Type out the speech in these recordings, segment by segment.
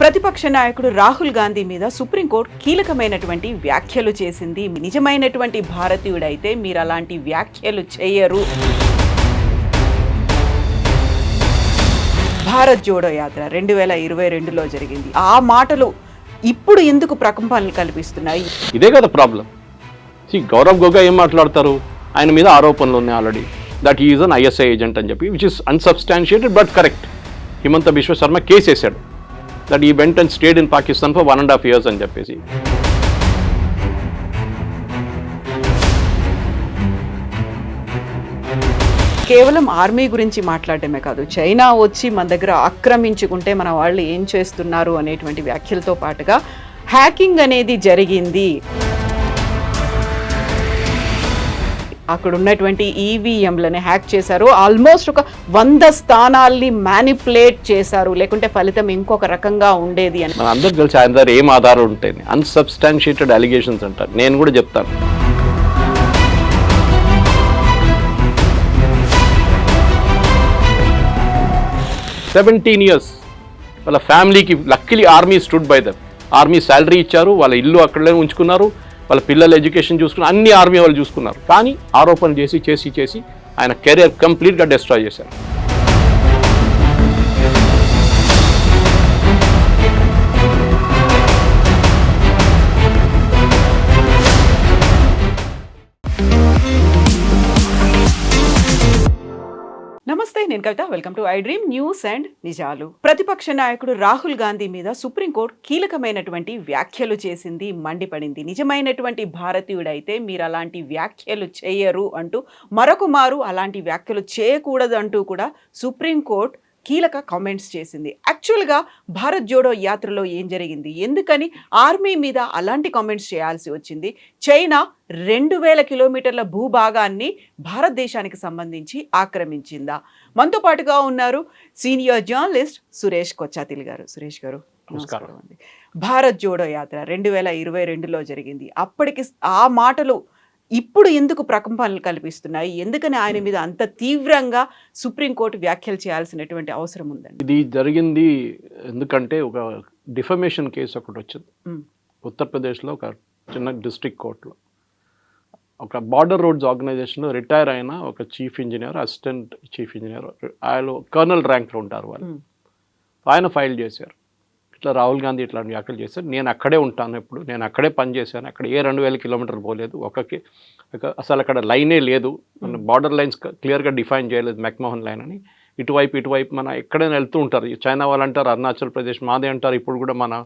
ప్రతిపక్ష నాయకుడు రాహుల్ గాంధీ మీద సుప్రీంకోర్టు కీలకమైనటువంటి వ్యాఖ్యలు చేసింది. నిజమైనటువంటి భారతీయుడైతే మీరు అలాంటి వ్యాఖ్యలు చేయరు. భారత్ జోడో యాత్ర 2022లో జరిగింది. ఆ మాటలు ఇప్పుడు ఎందుకు ప్రకంపనలు కల్పిస్తున్నాయి? ఇదే కదా ప్రాబ్లం. గౌరవ్ గొగోయ్ ఏం మాట్లాడతారు, ఆయన మీద ఆరోపణలు ఉన్నాయి already, that is an ISI agent అని చెప్పి, which is unsubstantiated but correct. Himanta Biswa Sarma case వేశాడు that he went and stayed in Pakistan for 1.5 years అని చెప్పేసి. కేవలం ఆర్మీ గురించి మాట్లాడటమే కాదు, చైనా వచ్చి మన దగ్గర ఆక్రమించుకుంటే మన వాళ్ళు ఏం చేస్తున్నారు అనేటువంటి వ్యాఖ్యలతో పాటుగా హ్యాకింగ్ అనేది జరిగింది, అక్కడ ఉన్నటువంటి ఈవీఎంలని హ్యాక్ చేశారు, ఆల్మోస్ట్ ఒక 100 స్థానాల్ని మ్యానిపులేట్ చేశారు, లేకుంటే ఫలితం ఇంకొక రకంగా ఉండేది అని. మన అందరికి తెలిసి ఆయన దగ్గర ఏం ఆధారం ఉంటాయి, అన్సబ్స్టాన్షియేటెడ్ అలిగేషన్స్ అంటారు. నేను కూడా చెప్తాను, "17 years వాళ్ళ ఫ్యామిలీకి luckily army stood by them. Army salary ఇచ్చారు, వాళ్ళ ఇల్లు అక్కడనే ఉంచుకున్నారు, వాళ్ళ పిల్లల ఎడ్యుకేషన్ చూసుకున్నారు, అన్ని ఆర్మీ వాళ్ళు చూసుకున్నారు. కానీ ఆరోపణలు చేసి ఆయన కెరీర్ కంప్లీట్గా డిస్ట్రాయ్ చేశారు. నమస్తే, నేను Kavitha. Welcome to I Dream News and నిజాలు. ప్రతిపక్ష నాయకుడు రాహుల్ గాంధీ మీద సుప్రీంకోర్టు కీలకమైనటువంటి వ్యాఖ్యలు చేసింది, మండిపడింది. నిజమైనటువంటి భారతీయుడైతే మీరు అలాంటి వ్యాఖ్యలు చేయరు అంటూ మరొక మారు అలాంటి వ్యాఖ్యలు చేయకూడదు అంటూ కూడా సుప్రీంకోర్టు కీలక కామెంట్స్ చేసింది. యాక్చువల్గా భారత్ జోడో యాత్రలో ఏం జరిగింది, ఎందుకని ఆర్మీ మీద అలాంటి కామెంట్స్ చేయాల్సి వచ్చింది? చైనా 2000 కిలోమీటర్ల భూభాగాన్ని భారతదేశానికి సంబంధించి ఆక్రమించిందా? మనతో పాటుగా ఉన్నారు సీనియర్ జర్నలిస్ట్ సురేష్ కొచ్చాతిల్ గారు. సురేష్ గారు నమస్కారం అండి. భారత్ జోడో యాత్ర 2022లో జరిగింది. అప్పటికి ఆ మాటలు ఇప్పుడు ఎందుకు ప్రకంపనలు కల్పిస్తున్నాయి? ఎందుకని ఆయన మీద అంత తీవ్రంగా సుప్రీంకోర్టు వ్యాఖ్యలు చేయాల్సినటువంటి అవసరం ఉందండి? ఇది జరిగింది ఎందుకంటే ఒక డిఫమేషన్ కేసు ఒకటి వచ్చింది ఉత్తరప్రదేశ్లో, ఒక చిన్న డిస్ట్రిక్ట్ కోర్టులో. ఒక బార్డర్ రోడ్స్ ఆర్గనైజేషన్లో రిటైర్ అయిన ఒక chief engineer, assistant chief engineer, ఆయన కర్నల్ ర్యాంక్లో ఉంటారు వాళ్ళు. ఆయన ఫైల్ చేశారు, ఇట్లా రాహుల్ గాంధీ ఇట్లాంటి వ్యాఖ్యలు చేశారు, నేను అక్కడే ఉంటాను, ఎప్పుడు నేను అక్కడే పనిచేశాను, అక్కడ ఏ 2000 కిలోమీటర్లు పోలేదు, అసలు అక్కడ లైనే లేదు, మన బార్డర్ లైన్స్ క్లియర్గా డిఫైన్ చేయలేదు, మెక్మోహన్ లైన్ అని. ఇటువైపు మన ఎక్కడైనా వెళ్తూ ఉంటారు, చైనా వాళ్ళు అంటారు అరుణాచల్ ప్రదేశ్ మాదే అంటారు. ఇప్పుడు కూడా మన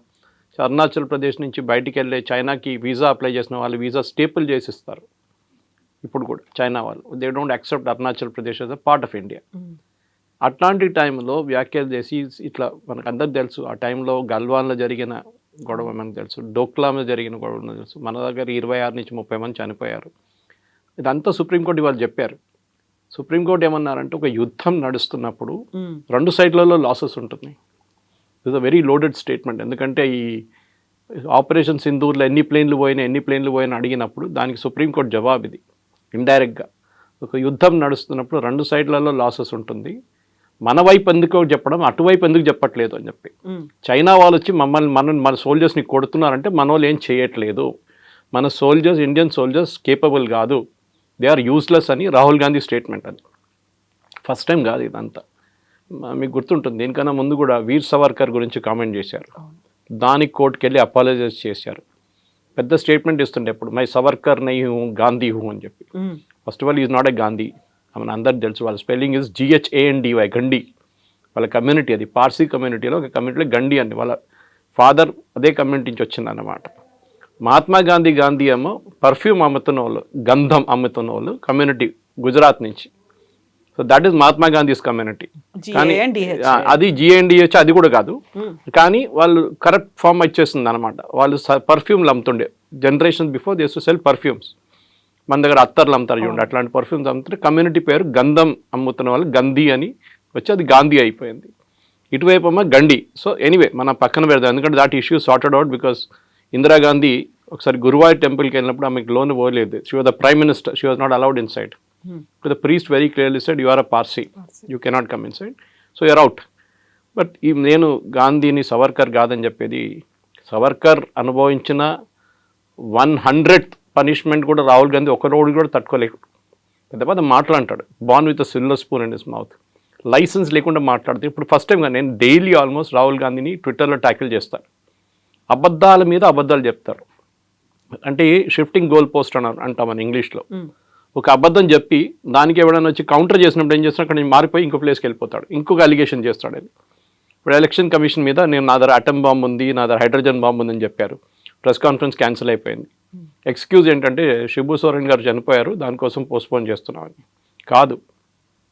అరుణాచల్ ప్రదేశ్ నుంచి బయటికి వెళ్ళే చైనాకి వీసా అప్లై చేసిన వాళ్ళు వీసా స్టేపుల్ చేసిస్తారు ఇప్పుడు కూడా చైనా వాళ్ళు. They don't accept Arunachal Pradesh as a part of India. అట్లాంటి టైంలో వ్యాఖ్యలు చేసి ఇట్లా మనకు అందరికి తెలుసు, ఆ టైంలో గల్వాన్లో జరిగిన గొడవ మనకు తెలుసు, డోక్లాంలో జరిగిన గొడవ మనకు తెలుసు. మన దగ్గర 26 నుంచి 30 మంది చనిపోయారు. ఇదంతా సుప్రీంకోర్టు వాళ్ళు చెప్పారు. సుప్రీంకోర్టు ఏమన్నారంటే, ఒక యుద్ధం నడుస్తున్నప్పుడు 2 సైడ్లలో లాసెస్ ఉంటుంది. It's a very loaded statement. ఎందుకంటే ఈ ఆపరేషన్ సింధూర్లో ఎన్ని ప్లేన్లు పోయినా అడిగినప్పుడు దానికి సుప్రీంకోర్టు జవాబు ఇది ఇండైరెక్ట్గా. ఒక యుద్ధం నడుస్తున్నప్పుడు 2 సైడ్లలో లాసెస్ ఉంటుంది, మన వైపు ఎందుకో చెప్పడం, అటువైపు ఎందుకు చెప్పట్లేదు అని చెప్పి. చైనా వాళ్ళు వచ్చి మన సోల్జర్స్ని కొడుతున్నారంటే మన వాళ్ళు ఏం చేయట్లేదు, మన సోల్జర్స్, ఇండియన్ సోల్జర్స్ కేపబుల్ కాదు, దే ఆర్ యూస్లెస్ అని రాహుల్ గాంధీ స్టేట్మెంట్. అది ఫస్ట్ టైం కాదు ఇదంతా. మీకు గుర్తుంటుంది, దీనికన్నా ముందు కూడా వీర్ సవర్కర్ గురించి కామెంట్ చేశారు, దానికి కోర్టుకు వెళ్ళి అపాలజైజ్ చేశారు. పెద్ద స్టేట్మెంట్ ఇస్తుండే ఎప్పుడు, మై సవర్కర్ నై హూ గాంధీ హూ అని చెప్పి. First of all is not a Gandhi, మన అందరికి తెలుసు, వాళ్ళ స్పెల్లింగ్ ఇస్ GHANDY, గండి. వాళ్ళ కమ్యూనిటీ అది, పార్సీ కమ్యూనిటీలో ఒక కమ్యూనిటీలో గండి అండి. వాళ్ళ ఫాదర్ అదే కమ్యూనిటీ నుంచి వచ్చిందన్నమాట. మహాత్మా గాంధీ ఏమో పర్ఫ్యూమ్ అమ్ముతున్న వాళ్ళు, గంధం అమ్ముతున్న వాళ్ళు కమ్యూనిటీ గుజరాత్ నుంచి. So that is Mahatma Gandhi's community. కానీ అది GNDH అది కూడా కాదు, కానీ వాళ్ళు కరెక్ట్ ఫామ్ వచ్చేస్తుంది అనమాట. వాళ్ళు పర్ఫ్యూమ్లు అమ్ముతుండే, generation before they used to sell perfumes. మన దగ్గర అత్తర్లు అమ్ముతారు చూడండి, అట్లాంటి పర్ఫ్యూమ్స్ అమ్ముతుంటే కమ్యూనిటీ పేరు గంధం అమ్ముతున్న వాళ్ళు గంధీ అని వచ్చి అది గాంధీ అయిపోయింది. ఇటువైపు అమ్మ గండి. సో ఎనీవే మనం పక్కన పెడదాం, ఎందుకంటే that issue sorted out. Because Indira Gandhi ఒకసారి గురువాయూర్ టెంపుల్కి వెళ్ళినప్పుడు ఆమెకు లోన్ పోలేదు. She was the prime minister, she was not allowed inside. The priest very clearly said, you are a Parsi, you cannot come inside, so you are out. But నేను గాంధీని సవర్కర్ కాదని చెప్పేది, సవర్కర్ అనుభవించిన 100th పనిష్మెంట్ కూడా రాహుల్ గాంధీ ఒక రోజు కూడా తట్టుకోలేకు. పెద్ద పెద్ద మాటలు అంటాడు, born with silver spoon in his mouth, licence లేకుండా మాట్లాడుతూ. ఇప్పుడు ఫస్ట్ టైం నేను డైలీ ఆల్మోస్ట్ రాహుల్ గాంధీని ట్విట్టర్లో ట్యాకిల్ చేస్తాను. అబద్ధాల మీద అబద్ధాలు చెప్తారు. అంటే షిఫ్టింగ్ గోల్ పోస్ట్ అంటాం మన ఇంగ్లీష్లో. ఒక అబద్ధం చెప్పి దానికి ఎవడైనా వచ్చి కౌంటర్ చేసినప్పుడు ఏం చేస్తాడు, అక్కడ నుంచి మారిపోయి ఇంకో ప్లేస్కి వెళ్ళిపోతాడు, ఇంకొక అలిగేషన్ చేస్తాడు. అది ఇప్పుడు ఎలక్షన్ కమిషన్ మీద నా దగ్గర అటమ్ బాంబు ఉంది, నా దగ్గర హైడ్రోజన్ బాంబు ఉందని చెప్పారు. ప్రెస్ కాన్ఫరెన్స్ క్యాన్సిల్ అయిపోయింది. ఎక్స్క్యూజ్ ఏంటంటే శిబు సోరెన్ గారు చనిపోయారు, దానికోసం పోస్ట్పోన్ చేస్తున్నామని. కాదు,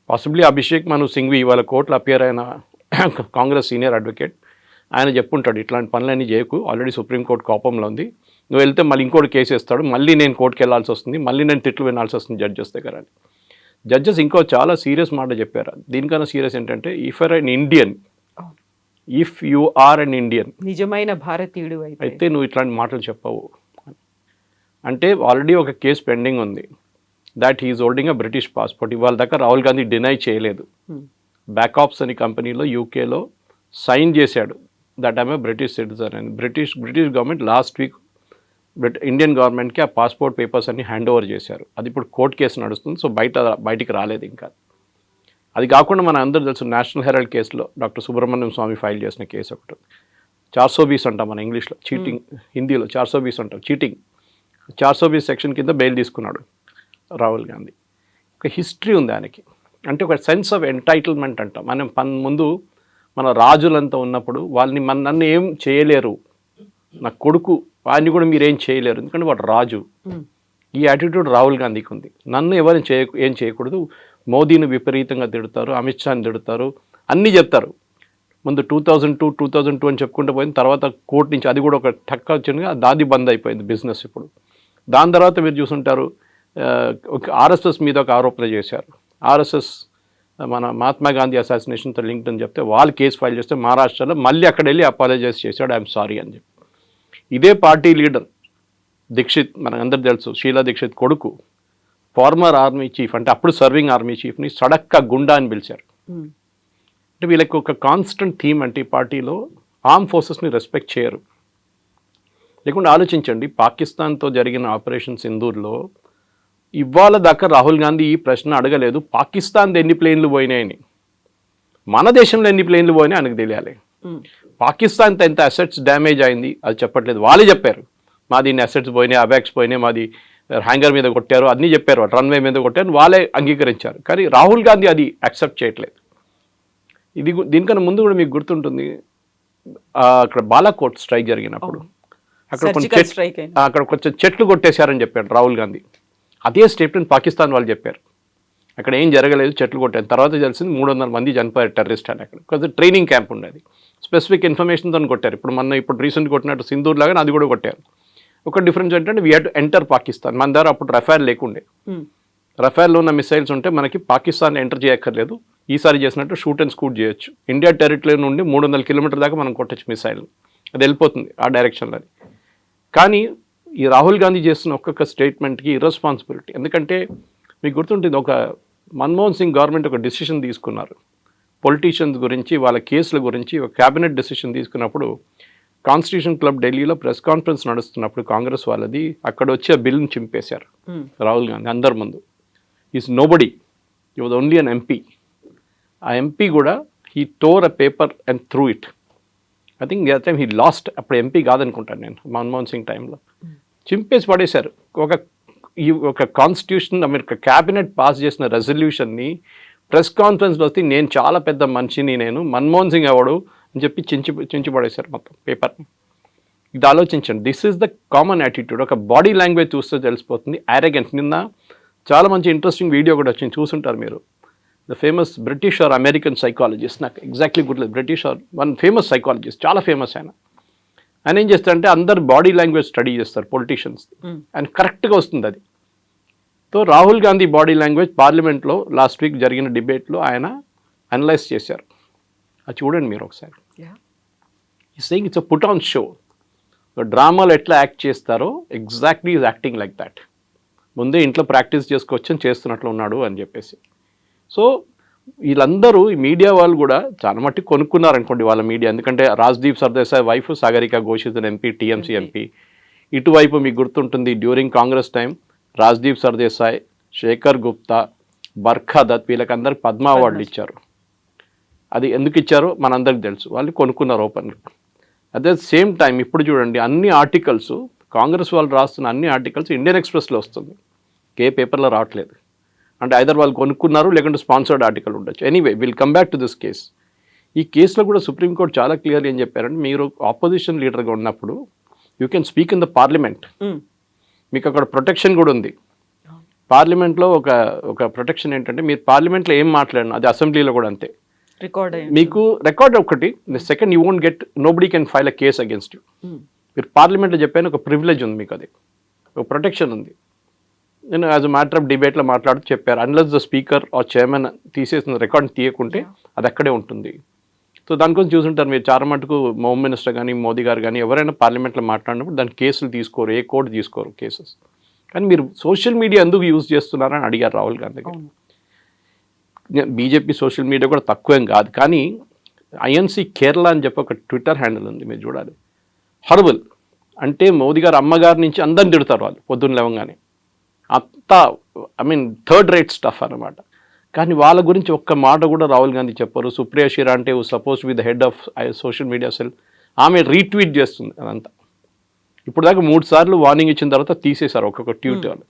పాసిబ్లీ అభిషేక్ మను సింఘ్వి ఇవాళ కోర్టులో అపియర్ అయిన కాంగ్రెస్ సీనియర్ అడ్వకేట్, ఆయన చెప్పుంటాడు ఇట్లాంటి పనులన్నీ చేయకు, ఆల్రెడీ సుప్రీంకోర్టు కోపంలో ఉంది, నువ్వు వెళ్తే మళ్ళీ ఇంకోటి కేసు వేస్తాడు, మళ్ళీ నేను కోర్టుకి వెళ్ళాల్సి వస్తుంది, మళ్ళీ నేను తిట్లు వినాల్సి వస్తుంది జడ్జెస్ దగ్గర అని. జడ్జెస్ ఇంకో చాలా సీరియస్ మాట చెప్పారు. దీనికన్నా సీరియస్ ఏంటంటే, if you are an Indian, నిజమైన భారతీయుడు అయితే నువ్వు ఇట్లాంటి మాటలు చెప్పవు అంటే, ఆల్రెడీ ఒక కేసు పెండింగ్ ఉంది, that he is holding a British passport. ఇవాళ దాకా రాహుల్ గాంధీ డినై చేయలేదు. బ్యాకాప్స్ అని కంపెనీలో యూకేలో సైన్ చేశాడు that I'm a British citizen అని. British government last week Indian గవర్నమెంట్కి ఆ పాస్పోర్ట్ పేపర్స్ అన్ని హ్యాండ్ ఓవర్ చేశారు. అది ఇప్పుడు కోర్టు కేసు నడుస్తుంది, సో బయటికి రాలేదు ఇంకా. అది కాకుండా మన అందరూ తెలుసు, నేషనల్ హెరాల్డ్ కేసులో డాక్టర్ సుబ్రహ్మణ్యం స్వామి ఫైల్ చేసిన కేసు ఒకటి, 420 అంటాం మన ఇంగ్లీష్లో, చీటింగ్, హిందీలో 420 అంటాం, చీటింగ్. 420 సెక్షన్ కింద బెయిల్ తీసుకున్నాడు రాహుల్ గాంధీ. ఒక హిస్టరీ ఉంది ఆయనకి, అంటే ఒక సెన్స్ ఆఫ్ ఎంటైటిల్మెంట్ అంటాం. మనం ముందు మన రాజులంతా ఉన్నప్పుడు వాళ్ళని నన్ను ఏం చేయలేరు, నా కొడుకు వాడిని కూడా మీరు ఏం చేయలేరు, ఎందుకంటే వాడు రాజు. ఈ యాటిట్యూడ్ రాహుల్ గాంధీకి ఉంది. నన్ను ఎవరిని ఏం చేయకూడదు, మోదీని విపరీతంగా తిడతారు, అమిత్ షాని తిడతారు, అన్నీ చెప్తారు. ముందు 2002 అని చెప్పుకుంటూ పోయింది, తర్వాత కోర్టు నుంచి అది కూడా ఒక టక్క వచ్చింది, దాది బంద్ అయిపోయింది బిజినెస్ ఇప్పుడు. దాని తర్వాత మీరు చూసుంటారు, ఆర్ఎస్ఎస్ మీద ఒక ఆరోపణ చేశారు. ఆర్ఎస్ఎస్ మన మహాత్మా గాంధీ అసాసినేషన్తో లింక్డ్ అని చెప్తే వాళ్ళు కేసు ఫైల్ చేస్తే మహారాష్ట్రలో మళ్ళీ అక్కడ వెళ్ళి అపాలజైజ్ చేశాడు, ఐఎమ్ సారీ అని చెప్పి. ఇదే పార్టీ లీడర్ దీక్షిత్, మనకందరూ తెలుసు, షీలా దీక్షిత్ కొడుకు, ఫార్మర్ ఆర్మీ చీఫ్, అంటే అప్పుడు సర్వింగ్ ఆర్మీ చీఫ్ని సడక్క గుండా అని పిలిచారు. అంటే వీళ్ళకి ఒక కాన్స్టెంట్ థీమ్ అంటే ఈ పార్టీలో ఆర్మ్ ఫోర్సెస్ని రెస్పెక్ట్ చేయరు. లేకుండా ఆలోచించండి, పాకిస్తాన్తో జరిగిన ఆపరేషన్ సింధూర్లో ఇవాళ దాకా రాహుల్ గాంధీ ఈ ప్రశ్న అడగలేదు, పాకిస్తాన్ది ఎన్ని ప్లేన్లు పోయినాయని. మన దేశంలో ఎన్ని ప్లేన్లు పోయినాయి ఆయనకు తెలియాలి. పాకిస్తాన్తో ఎంత అసెట్స్ డ్యామేజ్ అయింది అది చెప్పట్లేదు, వాళ్ళే చెప్పారు, మాది ఇన్ని అసెట్స్ పోయినాయి, అబాక్స్ పోయినాయి, మాది హ్యాంగర్ మీద కొట్టారు, అన్నీ చెప్పారు, రన్వే మీద కొట్టారు, వాళ్ళే అంగీకరించారు. కానీ రాహుల్ గాంధీ అది యాక్సెప్ట్ చేయట్లేదు. దీనికన్నా ముందు కూడా మీకు గుర్తుంటుంది, అక్కడ బాలాకోట్ స్ట్రైక్ జరిగినప్పుడు అక్కడ కొంచెం చెట్లు కొట్టేశారని చెప్పాడు రాహుల్ గాంధీ. అదే స్టేట్మెంట్ పాకిస్తాన్ వాళ్ళు చెప్పారు, అక్కడ ఏం జరగలేదు, చెట్లు కొట్టారు. తర్వాత తెలిసింది 300 మంది చనిపోయారు టెర్రరిస్ట్ అని. అక్కడ కొంచెం ట్రైనింగ్ క్యాంప్ ఉండేది, స్పెసిఫిక్ ఇన్ఫర్మేషన్తో కొట్టారు. ఇప్పుడు రీసెంట్ కొట్టినట్టు సింధూర్ లాగా అది కూడా కొట్టారు. ఒక డిఫరెన్స్ ఏంటంటే we had to enter Pakistan. మన దగ్గర అప్పుడు రఫేల్ లేకుండే, రఫేల్లో ఉన్న మిసైల్స్ ఉంటే మనకి పాకిస్తాన్ ఎంటర్ చేయక్కర్లేదు, ఈసారి చేసినట్టు షూట్ అండ్ స్కూట్ చేయొచ్చు. ఇండియా టెరిటరీ నుండి 300 కిలోమీటర్ దాకా మనం కొట్టచ్చు మిసైల్, అది వెళ్ళిపోతుంది ఆ డైరెక్షన్లో. కానీ ఈ రాహుల్ గాంధీ చేస్తున్న ఒక్కొక్క స్టేట్మెంట్కి ఇర్రెస్పాన్సిబిలిటీ. ఎందుకంటే మీకు గుర్తుంటుంది, ఒక మన్మోహన్ సింగ్ గవర్నమెంట్ ఒక డెసిషన్ తీసుకున్నారు పొలిటీషియన్స్ గురించి, వాళ్ళ కేసుల గురించి ఒక క్యాబినెట్ డెసిషన్ తీసుకున్నప్పుడు కాన్స్టిట్యూషన్ క్లబ్ ఢిల్లీలో ప్రెస్ కాన్ఫరెన్స్ నడుస్తున్నప్పుడు కాంగ్రెస్ వాళ్ళది, అక్కడ వచ్చి ఆ బిల్ని చింపేశారు రాహుల్ గాంధీ అందరి ముందు. Is nobody, he was only an MP. ఆ ఎంపీ కూడా he tore a paper and threw it. I think the time he last, అప్పుడు ఎంపీ కాదనుకుంటాను నేను, మన్మోహన్ సింగ్ టైంలో చింపేసి పడేశారు. ఒక కాన్స్టిట్యూషన్ అమెరికా క్యాబినెట్ పాస్ చేసిన రెజల్యూషన్ని ప్రెస్ కాన్ఫరెన్స్లో వస్తే నేను చాలా పెద్ద మనిషిని, నేను మన్మోహన్ సింగ్ ఎవడు అని చెప్పి చించి పడేశారు మొత్తం పేపర్ని. ఇది ఆలోచించండి, this is the common attitude. ఒక బాడీ లాంగ్వేజ్ చూస్తే తెలిసిపోతుంది, యారగెంట్. నిన్న చాలా మంచి ఇంట్రెస్టింగ్ వీడియో కూడా వచ్చింది, చూసుంటారు మీరు. The famous British or American psychologist, నాకు ఎగ్జాక్ట్లీ గుర్తులేదు, British or one famous psychologist, చాలా ఫేమస్ ఆయన. ఆయన ఏం చేస్తారంటే అందరు బాడీ లాంగ్వేజ్ స్టడీ చేస్తారు పొలిటీషియన్స్, అండ్ కరెక్ట్గా వస్తుంది అది. So Rahul Gandhi body language పార్లమెంట్లో లాస్ట్ వీక్ జరిగిన డిబేట్లో ఆయన అనలైజ్ చేశారు, అది చూడండి మీరు ఒకసారి. ఈ saying it's a put on show. డ్రామాలో ఎట్లా యాక్ట్ చేస్తారో exactly is acting like that. ముందే ఇంట్లో ప్రాక్టీస్ చేసుకోవచ్చని చేస్తున్నట్లు ఉన్నాడు అని చెప్పేసి. సో వీళ్ళందరూ ఈ మీడియా వాళ్ళు కూడా చాలా మట్టి కొనుక్కున్నారనుకోండి వాళ్ళ మీడియా. ఎందుకంటే Rajdeep Sardesai wife Sagarika Ghosh is MP, TMC MP. ఇటువైపు మీకు గుర్తుంటుంది డ్యూరింగ్ కాంగ్రెస్ టైం రాజ్దీప్ సర్దేశాయ్, శేఖర్ గుప్తా, బర్ఖా దత్ వీళ్ళకందరికి పద్మ అవార్డులు ఇచ్చారు. అది ఎందుకు ఇచ్చారో మనందరికి తెలుసు, వాళ్ళు కొనుక్కున్నారు ఓపెన్గా. అట్ ద సేమ్ టైం ఇప్పుడు చూడండి అన్ని ఆర్టికల్స్ కాంగ్రెస్ వాళ్ళు రాస్తున్న అన్ని ఆర్టికల్స్ ఇండియన్ ఎక్స్ప్రెస్లో వస్తుంది, ఏ పేపర్లో రావట్లేదు. అంటే ఐదర్ వాళ్ళు కొనుక్కున్నారు లేకుంటే స్పాన్సర్డ్ ఆర్టికల్ ఉండొచ్చు. Anyway will come back to this case. ఈ కేసులో కూడా సుప్రీంకోర్టు చాలా క్లియర్ ఏం చెప్పారంటే, మీరు ఆపోజిషన్ లీడర్గా ఉన్నప్పుడు you can speak in the parliament, మీకు అక్కడ ప్రొటెక్షన్ కూడా ఉంది. పార్లమెంట్లో ఒక ప్రొటెక్షన్ ఏంటంటే, మీరు పార్లమెంట్లో ఏం మాట్లాడినా అది అసెంబ్లీలో కూడా అంతే రికార్డ్ మీకు రికార్డ్ ఒకటి. Second you won't get, nobody can file a case against you. మీరు పార్లమెంట్లో చెప్పాను ఒక ప్రివిలేజ్ ఉంది మీకు, అది ఒక ప్రొటెక్షన్ ఉంది. నేను యాజ్ అ మ్యాటర్ ఆఫ్ డిబేట్లో మాట్లాడుతూ చెప్పారు, unless the speaker or chairman తీసేసిన రికార్డ్ తీయకుంటే అది అక్కడే ఉంటుంది. సో దానికోసం చూసుంటారు మీరు చాలా మటుకు హోమ్ మినిస్టర్ కానీ మోదీ గారు కానీ ఎవరైనా పార్లమెంట్లో మాట్లాడినప్పుడు దాని కేసులు తీసుకోరు, ఏ కోర్టు తీసుకోరు కేసెస్. కానీ మీరు సోషల్ మీడియా ఎందుకు యూజ్ చేస్తున్నారని అడిగారు రాహుల్ గాంధీ గారు. బీజేపీ సోషల్ మీడియా కూడా తక్కువేం కాదు, కానీ ఐఎన్సీ కేరళ అని చెప్పి ఒక ట్విట్టర్ హ్యాండిల్ ఉంది, మీరు చూడాలి. హారబుల్ అంటే మోదీ గారు అమ్మగారి నుంచి అందరిని తిడతారు వాళ్ళు పొద్దున్న లేవగానే. అంత I mean third rate stuff అనమాట. కానీ వాళ్ళ గురించి ఒక్క మాట కూడా రాహుల్ గాంధీ చెప్పారు. Supriya Shrinate suppose with the head of social media cell, ఆమె రీట్వీట్ చేస్తుంది అదంతా. ఇప్పుడు దాకా 3 సార్లు వార్నింగ్ ఇచ్చిన తర్వాత తీసేశారు ఒక్కొక్క ట్వీట్ వాళ్ళు.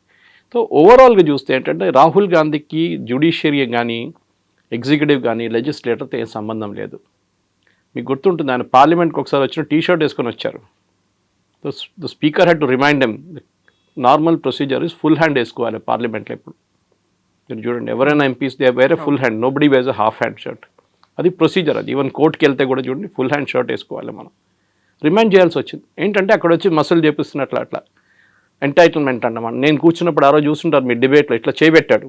సో ఓవరాల్గా చూస్తే ఏంటంటే రాహుల్ గాంధీకి జ్యుడిషియరీ కానీ ఎగ్జిక్యూటివ్ కానీ లెజిస్లేటర్తో ఏం సంబంధం లేదు. మీకు గుర్తుంటుంది ఆయన పార్లమెంట్కి ఒకసారి వచ్చిన టీ-షర్ట్ వేసుకొని వచ్చారు. The speaker had to remind them, normal procedure is full hand వేసుకోవాలి పార్లమెంట్లో. ఇప్పుడు మీరు చూడండి ఎవరైనా MPs they wear full hand, nobody wears a half hand shirt. అది ప్రొసీజర్. అది ఈవెన్ కోర్టుకి వెళ్తే కూడా చూడండి ఫుల్ హ్యాండ్ షర్ట్ వేసుకోవాలి. మనం రిమైండ్ చేయాల్సి వచ్చింది. ఏంటంటే అక్కడ వచ్చి మసలు చేపిస్తున్నట్లు అట్లా ఎంటైటిల్మెంట్ అన్నమాట. నేను కూర్చున్నప్పుడు ఆ రోజు చూస్తుంటారు మీ డిబేట్లో ఇట్లా చేయబెట్టాడు.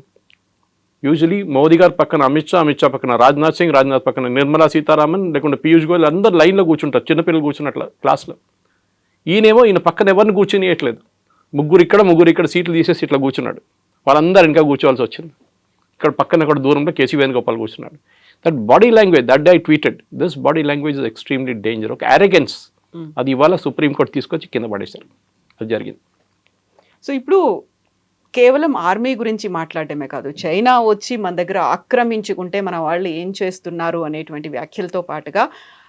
యూజువలీ మోదీ గారి పక్కన అమిత్ షా పక్కన రాజ్నాథ్ సింగ్ పక్కన నిర్మలా సీతారామన్ లేకుంటే పీయూష్ గోయల్ అందరు లైన్లో కూర్చుంటారు, చిన్నపిల్లలు కూర్చున్నట్ల క్లాస్లో. ఈయన పక్కన ఎవరిని కూర్చొనియట్లేదు. ముగ్గురు ఇక్కడ సీట్లు తీసేసి ఇట్లా కూర్చున్నాడు. వాళ్ళందరూ ఇంకా కూర్చోవాల్సి వచ్చింది. ఇక్కడ పక్కన కూడా దూరంలో కేసీ వేణుగోపాల్ కూర్చున్నాడు. That body language, that day I tweeted, this body language is extremely danger. ఒక అరెగెన్స్, అది ఇవాళ సుప్రీంకోర్టు తీసుకొచ్చి కింద పడేశారు. అది జరిగింది. సో ఇప్పుడు కేవలం ఆర్మీ గురించి మాట్లాడటమే కాదు, చైనా వచ్చి మన దగ్గర ఆక్రమించుకుంటే మన వాళ్ళు ఏం చేస్తున్నారు అనేటువంటి వ్యాఖ్యలతో పాటుగా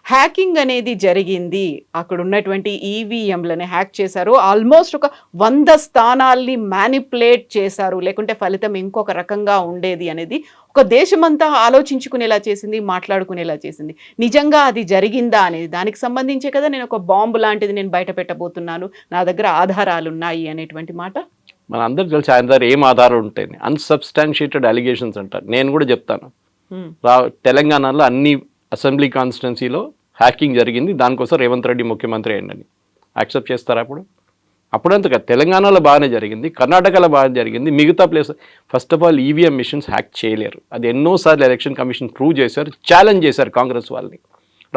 హ్యాకింగ్ అనేది జరిగింది. అక్కడ ఉన్నటువంటి ఈవీఎంలని హ్యాక్ చేశారు. ఆల్మోస్ట్ ఒక 100 స్థానాల్ని మ్యానిపులేట్ చేశారు, లేకుంటే ఫలితం ఇంకొక రకంగా ఉండేది అనేది ఒక దేశమంతా ఆలోచించుకునేలా చేసింది, మాట్లాడుకునేలా చేసింది. నిజంగా అది జరిగిందా అనేది దానికి సంబంధించే కదా నేను ఒక బాంబు లాంటిది నేను బయట పెట్టబోతున్నాను, నా దగ్గర ఆధారాలు ఉన్నాయి అనేటువంటి మాట. మన అందరికి తెలిసి ఆయన దగ్గర ఏం ఆధారం ఉంటాయి, అన్సబ్స్టాన్షియేటెడ్ అలిగేషన్స్ అంటారు. నేను కూడా చెప్తాను, తెలంగాణలో అన్ని అసెంబ్లీ కాన్స్టిట్యున్సీలో హ్యాకింగ్ జరిగింది, దానికోసం రేవంత్ రెడ్డి ముఖ్యమంత్రి అయ్యండి. యాక్సెప్ట్ చేస్తారా? అప్పుడంతగా తెలంగాణలో బాగానే జరిగింది, కర్ణాటకలో బాగా జరిగింది, మిగతా place. First of all EVM machines hack చేయలేరు. అది ఎన్నోసార్లు ఎలక్షన్ కమిషన్ ప్రూవ్ చేశారు, ఛాలెంజ్ చేశారు కాంగ్రెస్ వాళ్ళని.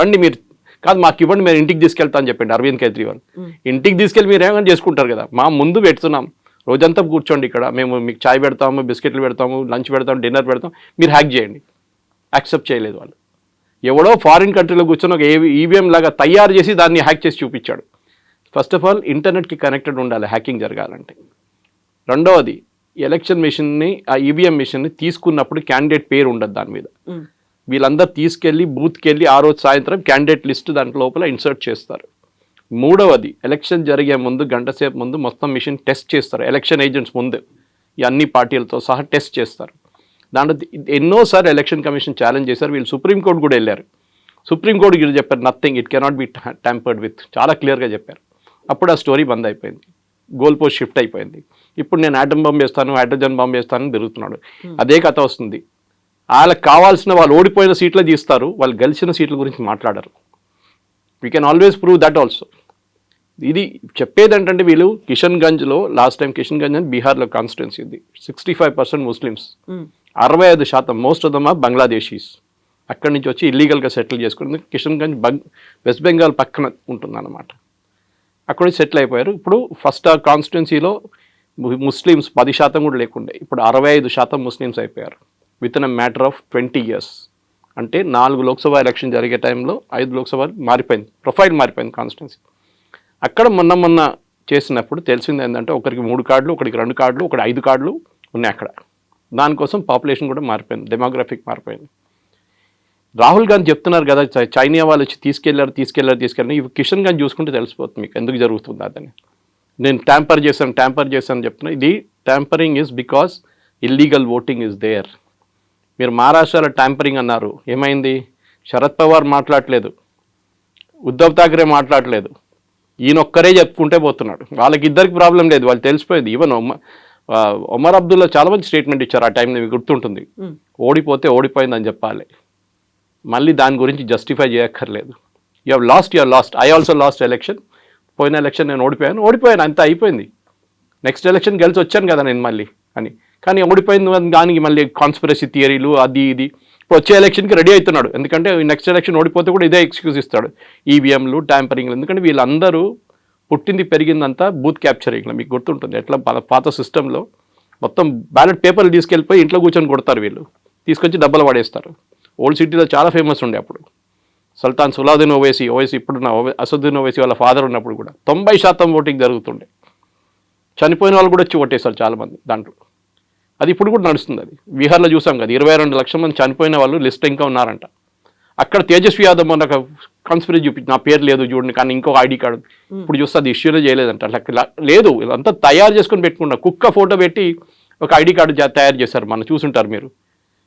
రండి మీరు కాదు మాకు ఇవ్వండి, మీరు ఇంటికి తీసుకెళ్తా అని చెప్పండి అరవింద్ కేజ్రీవాల్. ఇంటికి తీసుకెళ్ళి మీరు ఏమైనా చేసుకుంటారు కదా, మా ముందు పెడుతున్నాం, రోజంతా కూర్చోండి ఇక్కడ, మేము మీకు చాయ్ పెడతాము, బిస్కెట్లు పెడతాము, లంచ్ పెడతాము, డిన్నర్ పెడతాం, మీరు హ్యాక్ చేయండి. యాక్సెప్ట్ చేయలేదు వాళ్ళు. ఎవడో ఫారిన్ కంట్రీలో కూర్చొని ఒక ఈవీఎం లాగా తయారు చేసి దాన్ని హ్యాక్ చేసి చూపించాడు. ఫస్ట్ ఆఫ్ ఆల్ ఇంటర్నెట్కి కనెక్టెడ్ ఉండాలి హ్యాకింగ్ జరగాలంటే. రెండవది ఎలక్షన్ మిషన్ని, ఆ ఈవీఎం మిషన్ని తీసుకున్నప్పుడు క్యాండిడేట్ పేరు ఉండదు దాని మీద. వీళ్ళందరూ తీసుకెళ్ళి బూత్కి వెళ్ళి ఆ రోజు సాయంత్రం క్యాండిడేట్ లిస్ట్ దాంట్లో లోపల ఇన్సర్ట్ చేస్తారు. మూడవది ఎలక్షన్ జరిగే ముందు గంట సేపు ముందు మొత్తం మిషన్ టెస్ట్ చేస్తారు. ఎలక్షన్ ఏజెంట్స్ ముందు ఈ అన్ని పార్టీలతో సహా టెస్ట్ చేస్తారు. దాంట్లో ఎన్నోసార్లు ఎలక్షన్ కమిషన్ ఛాలెంజ్ చేశారు. వీళ్ళు సుప్రీంకోర్టు కూడా వెళ్ళారు. సుప్రీంకోర్టు కూడా చెప్పారు nothing, it cannot be tampered with, చాలా క్లియర్గా చెప్పారు. అప్పుడు ఆ స్టోరీ బంద్ అయిపోయింది, గోల్ పోస్ట్ షిఫ్ట్ అయిపోయింది. ఇప్పుడు నేను ఆటం బాంబు వేస్తాను, హైడ్రోజన్ బాంబు వేస్తానని తిరుగుతున్నాడు. అదే కథ వస్తుంది. వాళ్ళకి కావాల్సిన వాళ్ళు ఓడిపోయిన సీట్లు తీస్తారు, వాళ్ళు గెలిచిన సీట్ల గురించి మాట్లాడరు. We can always prove that also. ఇది చెప్పేది ఏంటంటే వీళ్ళు కిషన్గంజ్లో లాస్ట్ టైం, కిషన్గంజ్ అని బీహార్లో కాన్స్టిట్యున్సీ ఉంది, 65% Muslims, 65% most of them are Bangladeshis. అక్కడి నుంచి వచ్చి ఇల్లీగల్గా సెటిల్ చేసుకుంటుంది. కిషన్గంజ్ వెస్ట్ బెంగాల్ పక్కన ఉంటుందన్నమాట. అక్కడ సెటిల్ అయిపోయారు. ఇప్పుడు ఫస్ట్ ఆ కాన్స్టిట్యున్సీలో ముస్లిమ్స్ 10% కూడా లేకుండే, ఇప్పుడు 65% ముస్లిమ్స్ అయిపోయారు. With in a matter of 20 years. అంటే 4 లోక్సభ ఎలక్షన్ జరిగే టైంలో 5 లోక్సభ మారిపోయింది, ప్రొఫైల్ మారిపోయింది కాన్స్టిట్యున్సీ. అక్కడ మొన్న చేసినప్పుడు తెలిసింది ఏంటంటే ఒకరికి 3 కార్డులు, ఒకరికి 2 కార్డులు, ఒకటి 5 కార్డులు ఉన్నాయి అక్కడ. దానికోసం పాపులేషన్ కూడా మారిపోయింది, డెమోగ్రఫిక్ మారిపోయింది. రాహుల్ గాంధీ చెప్తున్నారు కదా చైనా వాళ్ళు వచ్చి తీసుకెళ్లారు. ఇవి కిషన్ గాంధీ చూసుకుంటే తెలిసిపోతుంది మీకు ఎందుకు జరుగుతుంది అదని. నేను ట్యాంపర్ చేశాను చెప్తున్నా. ఇది tampering is because illegal voting is there. మీరు మహారాష్ట్రలో ట్యాంపరింగ్ అన్నారు, ఏమైంది? శరద్ పవార్ మాట్లాడలేదు, ఉద్ధవ్ ఠాక్రే మాట్లాడలేదు, ఈయనొక్కరే చెప్పుకుంటే పోతున్నాడు. వాళ్ళకి ఇద్దరికి ప్రాబ్లం లేదు, వాళ్ళు తెలిసిపోయింది. ఈవెన్ ఒమర్ అబ్దుల్లా చాలా మంచి స్టేట్మెంట్ ఇచ్చారు ఆ టైంలో, మీకు గుర్తుంటుంది. ఓడిపోతే ఓడిపోయిందని చెప్పాలి, మళ్ళీ దాని గురించి జస్టిఫై చేయక్కర్లేదు. You have lost. I also last election. పోయిన ఎలక్షన్ నేను ఓడిపోయాను, అంత అయిపోయింది. నెక్స్ట్ ఎలక్షన్ గెలిచి వచ్చాను కదా నేను మళ్ళీ అని. కానీ ఓడిపోయింది దానికి మళ్ళీ కాన్స్పిరసీ థియరీలు అది ఇది. ఇప్పుడు వచ్చే ఎలక్షన్కి రెడీ అవుతున్నాడు, ఎందుకంటే నెక్స్ట్ ఎలక్షన్ ఓడిపోతే కూడా ఇదే ఎక్స్క్యూజ్ ఇస్తాడు, ఈవీఎంలు ట్యాంపరింగ్లు. ఎందుకంటే వీళ్ళందరూ పుట్టింది పెరిగిందంతా బూత్ క్యాప్చరింగ్లో. మీకు గుర్తుంటుంది ఎట్లా పాత సిస్టంలో మొత్తం బ్యాలెట్ పేపర్లు తీసుకెళ్ళిపోయి ఇంట్లో కూర్చొని కొడతారు వీళ్ళు, తీసుకొచ్చి డబ్బలు పడేస్తారు. ఓల్డ్ సిటీలో చాలా ఫేమస్ ఉండే అప్పుడు. సుల్తాన్ సలావుద్దీన్ ఓవైసీ ఇప్పుడున్న అసదుద్దీన్ ఓవైసీ వాళ్ళ ఫాదర్ ఉన్నప్పుడు కూడా 90% ఓటింగ్ జరుగుతుండే. చనిపోయిన వాళ్ళు కూడా వచ్చి ఓటేస్తారు చాలామంది దాంట్లో. అది ఇప్పుడు కూడా నడుస్తుంది. అది బీహార్లో చూసాం కదా, 22 లక్షల మంది చనిపోయిన వాళ్ళు లిస్ట్ ఇంకా ఉన్నారంట. అక్కడ తేజస్వి యాదవ్ మొన్న ఒక కాన్స్పిరసీ చూపించి నా పేరు లేదు చూడండి, కానీ ఇంకో ఐడి కార్డు ఇప్పుడు చూస్తే అది ఇష్యూనే చేయలేదంట. అట్లా లేదు, అంతా తయారు చేసుకొని పెట్టుకున్నా. కుక్క ఫోటో పెట్టి ఒక ఐడి కార్డు తయారు చేశారు, మనం చూసుంటారు మీరు.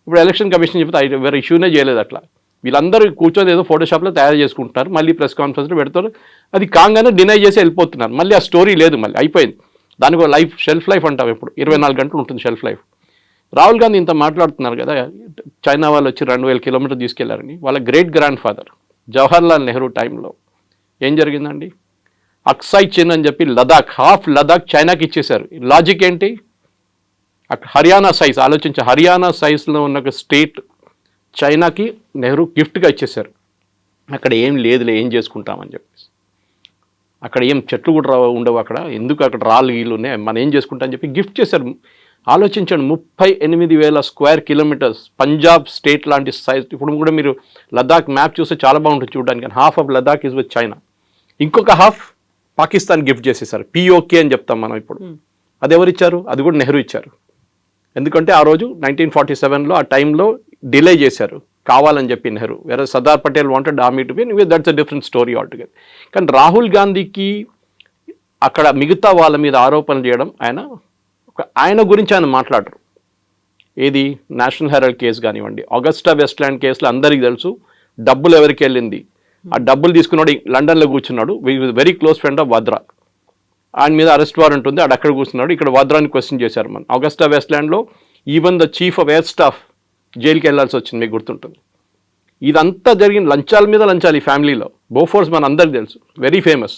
ఇప్పుడు ఎలక్షన్ కమిషన్ చెప్తే వేరే ఇష్యూనే చేయలేదు. అట్లా వీళ్ళందరూ కూర్చొని ఏదో ఫోటోషాప్లో తయారు చేసుకుంటున్నారు, మళ్ళీ ప్రెస్ కాన్ఫరెన్స్లో పెడతారు. అది కాగానే డినై చేసి వెళ్ళిపోతున్నారు. మళ్ళీ ఆ స్టోరీ లేదు, మళ్ళీ అయిపోయింది. దానికి షెల్ఫ్ లైఫ్ అంటాం. ఇప్పుడు 24 గంటలు ఉంటుంది షెల్ఫ్ లైఫ్. రాహుల్ గాంధీ ఇంత మాట్లాడుతున్నారు కదా, చైనా వాళ్ళు వచ్చి 2000 కిలోమీటర్లు తీసుకెళ్లారని. వాళ్ళ great grand father Jawaharlal Nehru టైంలో ఏం జరిగిందండి? అక్సాయ్ చిన్ అని చెప్పి హాఫ్ లదాఖ్ చైనాకి ఇచ్చేశారు. లాజిక్ ఏంటి? అక్కడ హర్యానా సైజ్ ఆలోచించి, హర్యానా సైజ్లో ఉన్న ఒక స్టేట్ చైనాకి నెహ్రూ గిఫ్ట్గా ఇచ్చేశారు. అక్కడ ఏం లేదులే, ఏం చేసుకుంటామని చెప్పేసి. అక్కడ ఏం చెట్లు కూడా ఉండవు, అక్కడ ఎందుకు అక్కడ రాళ్ళు గీళ్ళు ఉన్నాయి, మనం ఏం చేసుకుంటామని చెప్పి గిఫ్ట్ చేశారు. ఆలోచించండి, 38,000 స్క్వేర్ కిలోమీటర్స్ పంజాబ్ స్టేట్ లాంటి సైజ్. ఇప్పుడు కూడా మీరు లదాఖ్ మ్యాప్ చూస్తే చాలా బాగుంటుంది చూడడానికి. Half of Ladakh is with China, ఇంకొక హాఫ్ పాకిస్తాన్ గిఫ్ట్ చేసేసారు. పిఓకే అని చెప్తాం మనం ఇప్పుడు. అది ఎవరు ఇచ్చారు? అది కూడా నెహ్రూ ఇచ్చారు. ఎందుకంటే ఆ రోజు 1947లో ఆ టైంలో డిలే చేశారు కావాలని చెప్పి నెహ్రూ. వేరే Sardar Patel wanted army to be, that's a different story altogether. కానీ రాహుల్ గాంధీకి అక్కడ మిగతా వాళ్ళ మీద ఆరోపణలు చేయడం, ఆయన గురించి ఆయన మాట్లాడరు. ఏది నేషనల్ హెరాల్డ్ కేసు కానివ్వండి, ఆగస్టా వెస్ట్ల్యాండ్ కేసులో అందరికీ తెలుసు డబ్బులు ఎవరికి వెళ్ళింది. ఆ డబ్బులు తీసుకున్నాడు లండన్లో కూర్చున్నాడు, వెరీ క్లోజ్ ఫ్రెండ్ ఆఫ్ వద్రా. ఆయన మీద అరెస్ట్ వారెంట్ ఉంది, అక్కడ కూర్చున్నాడు. ఇక్కడ వద్రాని క్వశ్చన్ చేశారు మనం. ఆగస్టా వెస్ట్ల్యాండ్లో even the chief of air staff జైలుకి వెళ్ళాల్సి వచ్చింది, మీకు గుర్తుంటుంది. ఇదంతా జరిగిన లంచాల మీద లంచాలు ఈ ఫ్యామిలీలో. బోఫోర్స్ మన అందరికి తెలుసు, వెరీ ఫేమస్.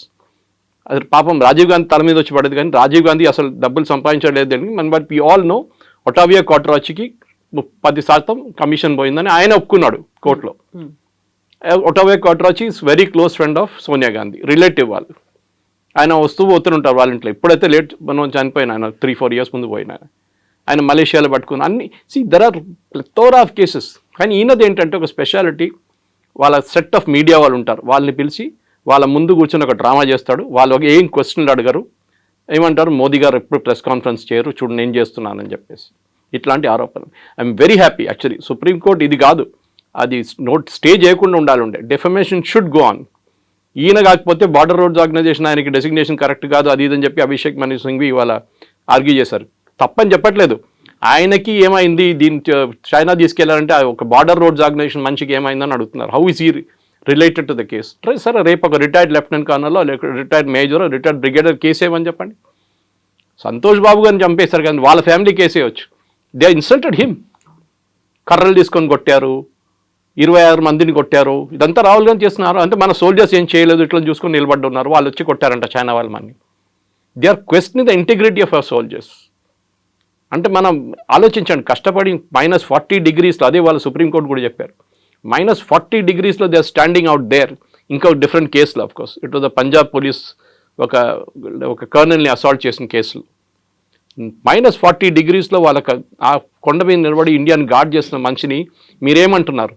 అది పాపం రాజీవ్ గాంధీ తల మీద వచ్చి పడేది, కానీ రాజీవ్ గాంధీ అసలు డబ్బులు సంపాదించలేదు అని మన. But we all know Ottavio కాట్రాచీకి 10% కమిషన్ పోయిందని ఆయన ఒప్పుకున్నాడు కోర్టులో. Ottavio Quattrocchi is very close friend of Sonia Gandhi, relative వాళ్ళు. ఆయన వస్తూ పోతుంటారు వాళ్ళ ఇంట్లో. ఇప్పుడైతే లేట్ మనం చనిపోయిన ఆయన 3-4 years ముందు పోయిన ఆయన మలేషియాలో పట్టుకుని అన్ని. There are plethora of cases. కానీ ఈయనది ఏంటంటే ఒక స్పెషాలిటీ, వాళ్ళ సెట్ ఆఫ్ మీడియా వాళ్ళు ఉంటారు, వాళ్ళని పిలిచి వాళ్ళ ముందు కూర్చొని ఒక డ్రామా చేస్తాడు. వాళ్ళు ఏం క్వశ్చన్లు అడగరు, ఏమంటారు మోదీ గారు ఎప్పుడు ప్రెస్ కాన్ఫరెన్స్ చేయరు, చూడు నేను చేస్తున్నానని చెప్పేసి. ఇట్లాంటి ఆరోపణలు. I'm very happy actually. Supreme court ఇది కాదు, అది స్టే చేయకుండా ఉండాలి. Defamation should go on. ఈయన కాకపోతే బార్డర్ రోడ్స్ ఆర్గనైజేషన్ ఆయనకి డెసిగ్నేషన్ కరెక్ట్ కాదు అది ఇదని చెప్పి అభిషేక్ మను సింఘ్వి ఇవాళ ఆర్గ్యూ చేశారు. తప్పని చెప్పట్లేదు, ఆయనకి ఏమైంది దీన్ని చైనా తీసుకెళ్లారంటే ఒక బార్డర్ రోడ్స్ ఆర్గనైజేషన్ మనిషికి ఏమైందని అడుగుతున్నారు. How is he related to the case? సరే రేపు ఒక రిటైర్డ్ లెఫ్టినెంట్ కర్నల్లో retired major retired brigadier case ఏమని చెప్పండి. సంతోష్ బాబు గారిని చంపేశారు కానీ వాళ్ళ ఫ్యామిలీ కేసే వచ్చు. They insulted him. కర్రలు తీసుకొని కొట్టారు, 26 మందిని కొట్టారు. ఇదంతా రాహుల్ గాంధీ చేస్తున్నారు. అంటే మన సోల్జర్స్ ఏం చేయలేదు, ఇట్లా చూసుకొని నిలబడి ఉన్నారు, వాళ్ళు వచ్చి కొట్టారంట చైనా వాళ్ళ మన్ని. They are questioning the integrity of our soldiers. అంటే మనం ఆలోచించండి, కష్టపడి -40 degreesలో, అదే వాళ్ళు సుప్రీంకోర్టు కూడా చెప్పారు, -40 degreesలో they are standing out there. ఇంకా డిఫరెంట్ కేసులు of course. It was the Punjab police ఒక కర్నల్ని అసాల్ట్ చేసిన కేసులు. -40 degreesలో వాళ్ళకి ఆ కొండ మీద నిలబడి ఇండియాని గార్డ్ చేసిన మనిషిని మీరేమంటున్నారు?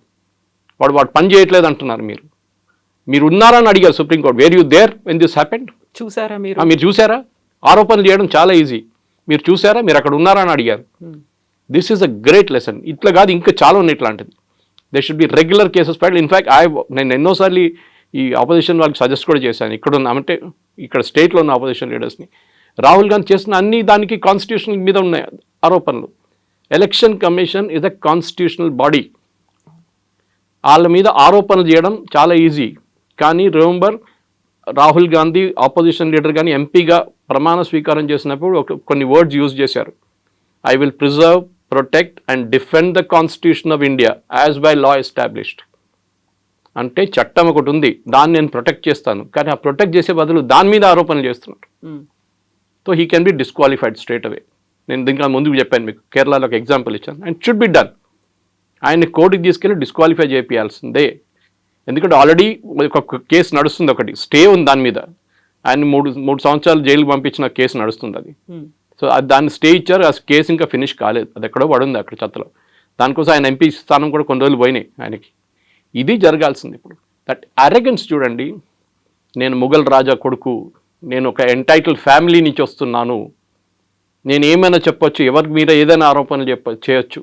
వాడు పని చేయట్లేదు అంటున్నారు. మీరు ఉన్నారని అడిగారు Supreme Court. Where you there when this happened? చూసారా మీరు చూసారా? ఆరోపణలు చేయడం చాలా ఈజీ. మీరు చూసారా? మీరు అక్కడ ఉన్నారా అని అడిగారు. This is a great lesson. ఇట్లా కాదు, ఇంకా చాలా ఉన్నాయి ఇట్లాంటిది. They should be regular cases filed. In fact నేను ఎన్నోసార్లు ఈ ఆపోజిషన్ వాళ్ళకి సజెస్ట్ కూడా చేశాను. ఇక్కడ స్టేట్లో ఉన్న ఆపోజిషన్ లీడర్స్ని. రాహుల్ గాంధీ చేసిన అన్ని దానికి కాన్స్టిట్యూషన్ మీద ఉన్నాయి ఆరోపణలు. Election commission is a constitutional body. వాళ్ళ మీద ఆరోపణలు చేయడం చాలా ఈజీ. కానీ remember, Rahul Gandhi opposition leader కానీ ఎంపీగా ప్రమాణ స్వీకారం చేసినప్పుడు కొన్ని వర్డ్స్ యూజ్ చేశారు. I will preserve, protect and defend the constitution of India as by law established. అంటే చట్టం ఒకటి ఉంది, దాన్ని నేను ప్రొటెక్ట్ చేస్తాను. కానీ ఆ ప్రొటెక్ట్ చేసే బదులు దాని మీద ఆరోపణలు చేస్తున్నారు. So he can be disqualified straight away. నేను దీనికి ముందుకు చెప్పాను మీకు, కేరళలో ఒక ఎగ్జాంపుల్ ఇచ్చాను. And should be done. ఆయన్ని కోర్టుకి తీసుకెళ్ళి డిస్క్వాలిఫై చేయాల్సిందే. ఎందుకంటే ఆల్రెడీ ఒక కేసు నడుస్తుంది, ఒకటి స్టే ఉంది దాని మీద. ఆయన మూడు సంవత్సరాలు జైలుకి పంపించిన కేసు నడుస్తుంది అది. సో దాన్ని స్టే ఇచ్చారు. ఆ కేసు ఇంకా ఫినిష్ కాలేదు, అది ఎక్కడో పడుంది అక్కడ చెత్తలో. దానికోసం ఆయన ఎంపీ స్థానం కూడా కొన్ని రోజులు పోయినాయి ఆయనకి. ఇది జరగాల్సింది ఇప్పుడు. దట్ అరెగెన్స్ చూడండి. నేను ముఘల్ రాజా కొడుకు, నేను ఒక ఎంటైటిల్ ఫ్యామిలీ నుంచి వస్తున్నాను, నేను ఏమైనా చెప్పొచ్చు, ఎవరికి మీద ఏదైనా ఆరోపణలు చేయొచ్చు.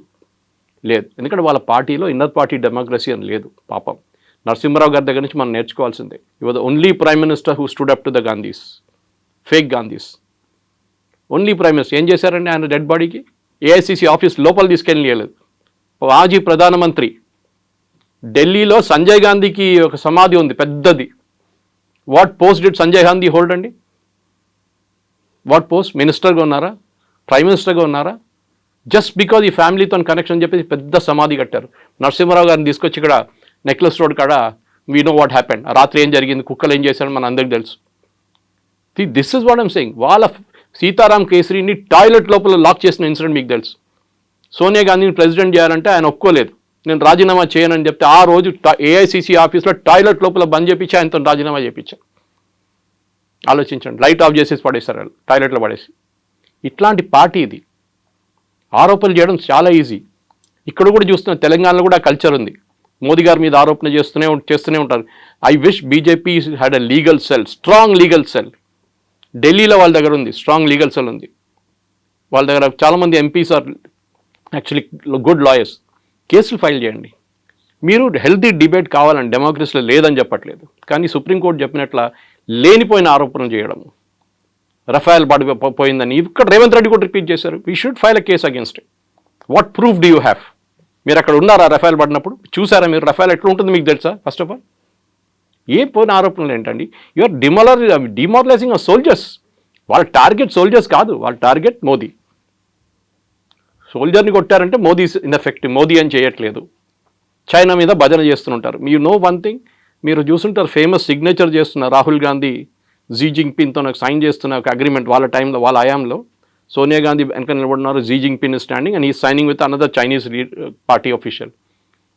లేదు, ఎందుకంటే వాళ్ళ పార్టీలో ఇన్నర్ పార్టీ డెమోక్రసీ అని లేదు. పాపం నరసింహరావు గారి దగ్గర నుంచి మనం నేర్చుకోవాల్సిందే. You was the only prime minister who stood up to the Gandhis, fake Gandhis. Only prime minister. ఏం చేశారండి ఆయన డెడ్ బాడీకి? ఏఐసిసి ఆఫీస్ లోపల తీసుకెళ్ళలేదు. మాజీ ప్రధానమంత్రి, ఢిల్లీలో సంజయ్ గాంధీకి ఒక సమాధి ఉంది పెద్దది. What post did Sanjay Gandhi hold అండి? What post? మినిస్టర్గా ఉన్నారా? ప్రైమ్ మినిస్టర్గా ఉన్నారా? జస్ట్ బికాజ్ ఈ ఫ్యామిలీతో కనెక్షన్ చెప్పేసి పెద్ద సమాధి కట్టారు. నరసింహరావు గారిని తీసుకొచ్చి ఇక్కడ నెక్లెస్ రోడ్ కాడ వీ నో వాట్ హ్యాపెండ్, రాత్రి ఏం జరిగింది, కుక్కలు ఏం చేశారని మన అందరికి తెలుసు. This is what I'm saying. వాళ్ళ సీతారాం కేసరిని టాయిలెట్ లోపల లాక్ చేసిన ఇన్సిడెంట్ మీకు తెలుసు. సోనియా గాంధీని ప్రెసిడెంట్ చేయాలంటే ఆయన ఒప్పుకోలేదు. నేను రాజీనామా చేయనని చెప్తే ఆ రోజు ఏఐసిసి ఆఫీస్లో టాయిలెట్ లోపల బంద్ చేయించి ఆయనతో రాజీనామా చేయించాను. ఆలోచించండి. లైట్ ఆఫ్ చేసేసి పడేశారు వాళ్ళు, టాయిలెట్లో పడేసి. ఇట్లాంటి పార్టీ ఇది. ఆరోపణలు చేయడం చాలా ఈజీ. ఇక్కడ కూడా చూస్తున్న తెలంగాణలో కూడా కల్చర్ ఉంది. మోదీ గారి మీద ఆరోపణ చేస్తూనే ఉంటారు. I wish BJP had a legal cell, strong legal cell. ఢిల్లీలో వాళ్ళ దగ్గర ఉంది, స్ట్రాంగ్ లీగల్ సెల్ ఉంది. వాళ్ళ దగ్గర చాలామంది MPs are actually good lawyers. కేసులు ఫైల్ చేయండి. మీరు హెల్తీ డిబేట్ కావాలని డెమోక్రసీలో లేదని చెప్పట్లేదు. కానీ సుప్రీంకోర్టు చెప్పినట్ల లేనిపోయిన ఆరోపణలు చేయడం, రఫాయల్ పోయిందని ఇక్కడ రేవంత్ రెడ్డి కూడా రిపీట్ చేశారు. We should file a case against it. What proof do you have? మీరు అక్కడ ఉన్నారా రఫాయల్ పడినప్పుడు? చూసారా మీరు రఫాయల్ ఎట్లా ఉంటుంది మీకు తెలుసా? ఫస్ట్ ఆఫ్ ఆల్ ఏ పోయిన ఆరోపణలు ఏంటండి? యూఆర్ డిమారలైజింగ్ ఆ సోల్జర్స్. వాళ్ళ టార్గెట్ సోల్జర్స్ కాదు, వాళ్ళ టార్గెట్ మోదీ. సోల్జర్ని కొట్టారంటే మోదీ ఇన్ఎఫెక్టివ్, మోదీ అని చేయట్లేదు. చైనా మీద భజన చేస్తుంటారు. మీరు నో వన్ థింగ్, మీరు చూస్తుంటారు ఫేమస్ సిగ్నేచర్ చేస్తున్న రాహుల్ గాంధీ జీ జింగ్పిన్తో నాకు సైన్ చేస్తున్న ఒక అగ్రిమెంట్ వాళ్ళ టైంలో, వాళ్ళ హయాంలో. సోనియా గాంధీ వెనక నిలబడినారు, జీ జింగ్పిన్ స్టాండింగ్ అండ్ ఈ signing with another Chinese party official.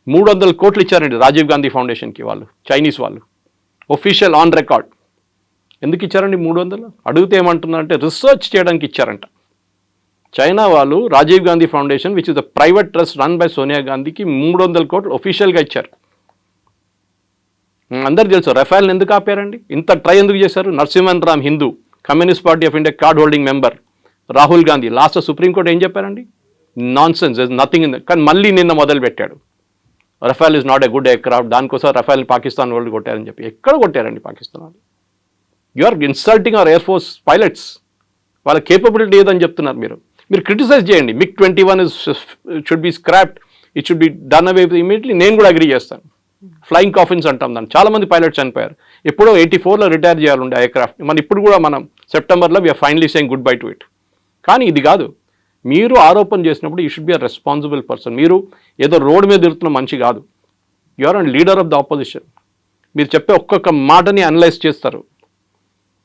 300 కోట్లు ఇచ్చారండి రాజీవ్ గాంధీ ఫౌండేషన్కి వాళ్ళు, చైనీస్ వాళ్ళు, ఒఫీషియల్ ఆన్ రికార్డ్. ఎందుకు ఇచ్చారండి 300? అడిగితే ఏమంటున్నారంటే రీసెర్చ్ చేయడానికి ఇచ్చారంట. చైనా వాళ్ళు Rajiv Gandhi foundation which is the private trust run by Sonia గాంధీకి 300 కోట్లు ఒఫీషియల్గా ఇచ్చారు. అందరు తెలుసు రఫాల్ని ఎందుకు ఆపారండి, ఇంత ట్రై ఎందుకు చేశారు? Narasimhan Ram Hindu, communist party of India card holding member Rahul Gandhi. Last supreme court ఏం చెప్పారండి? Non sense, nothing in. కానీ మళ్ళీ నిన్న మొదలు పెట్టాడు, రఫాల్ is not a good aircraft, దానికోసం రఫాల్ పాకిస్తాన్ వాళ్ళు కొట్టారని చెప్పి. ఎక్కడ కొట్టారండి పాకిస్తాన్ వాళ్ళు? You are insulting our air force pilots. వాళ్ళ కేపబిలిటీ ఏదని చెప్తున్నారు మీరు. మీరు క్రిటిసైజ్ చేయండి. MiG-21 should be scrapped, it should be done away immediately. నేను కూడా అగ్రీ చేస్తాను. ఫ్లయింగ్ కాఫిన్స్ అంటాం దాన్ని. చాలామంది పైలట్స్ చనిపోయారు. ఎప్పుడో 84లో రిటైర్ చేయాలండి ఎయిర్క్రాఫ్ట్. మనం ఇప్పుడు కూడా మనం సెప్టెంబర్లో we're finally saying good bye to it. కానీ ఇది కాదు. మీరు ఆరోపణ చేసినప్పుడు you should be a responsible person. మీరు ఏదో రోడ్డు మీద తిరుగుతున్న మనిషి కాదు. You are and leader of the opposition. మీరు చెప్పే ఒక్కొక్క మాటని అనలైజ్ చేస్తారు.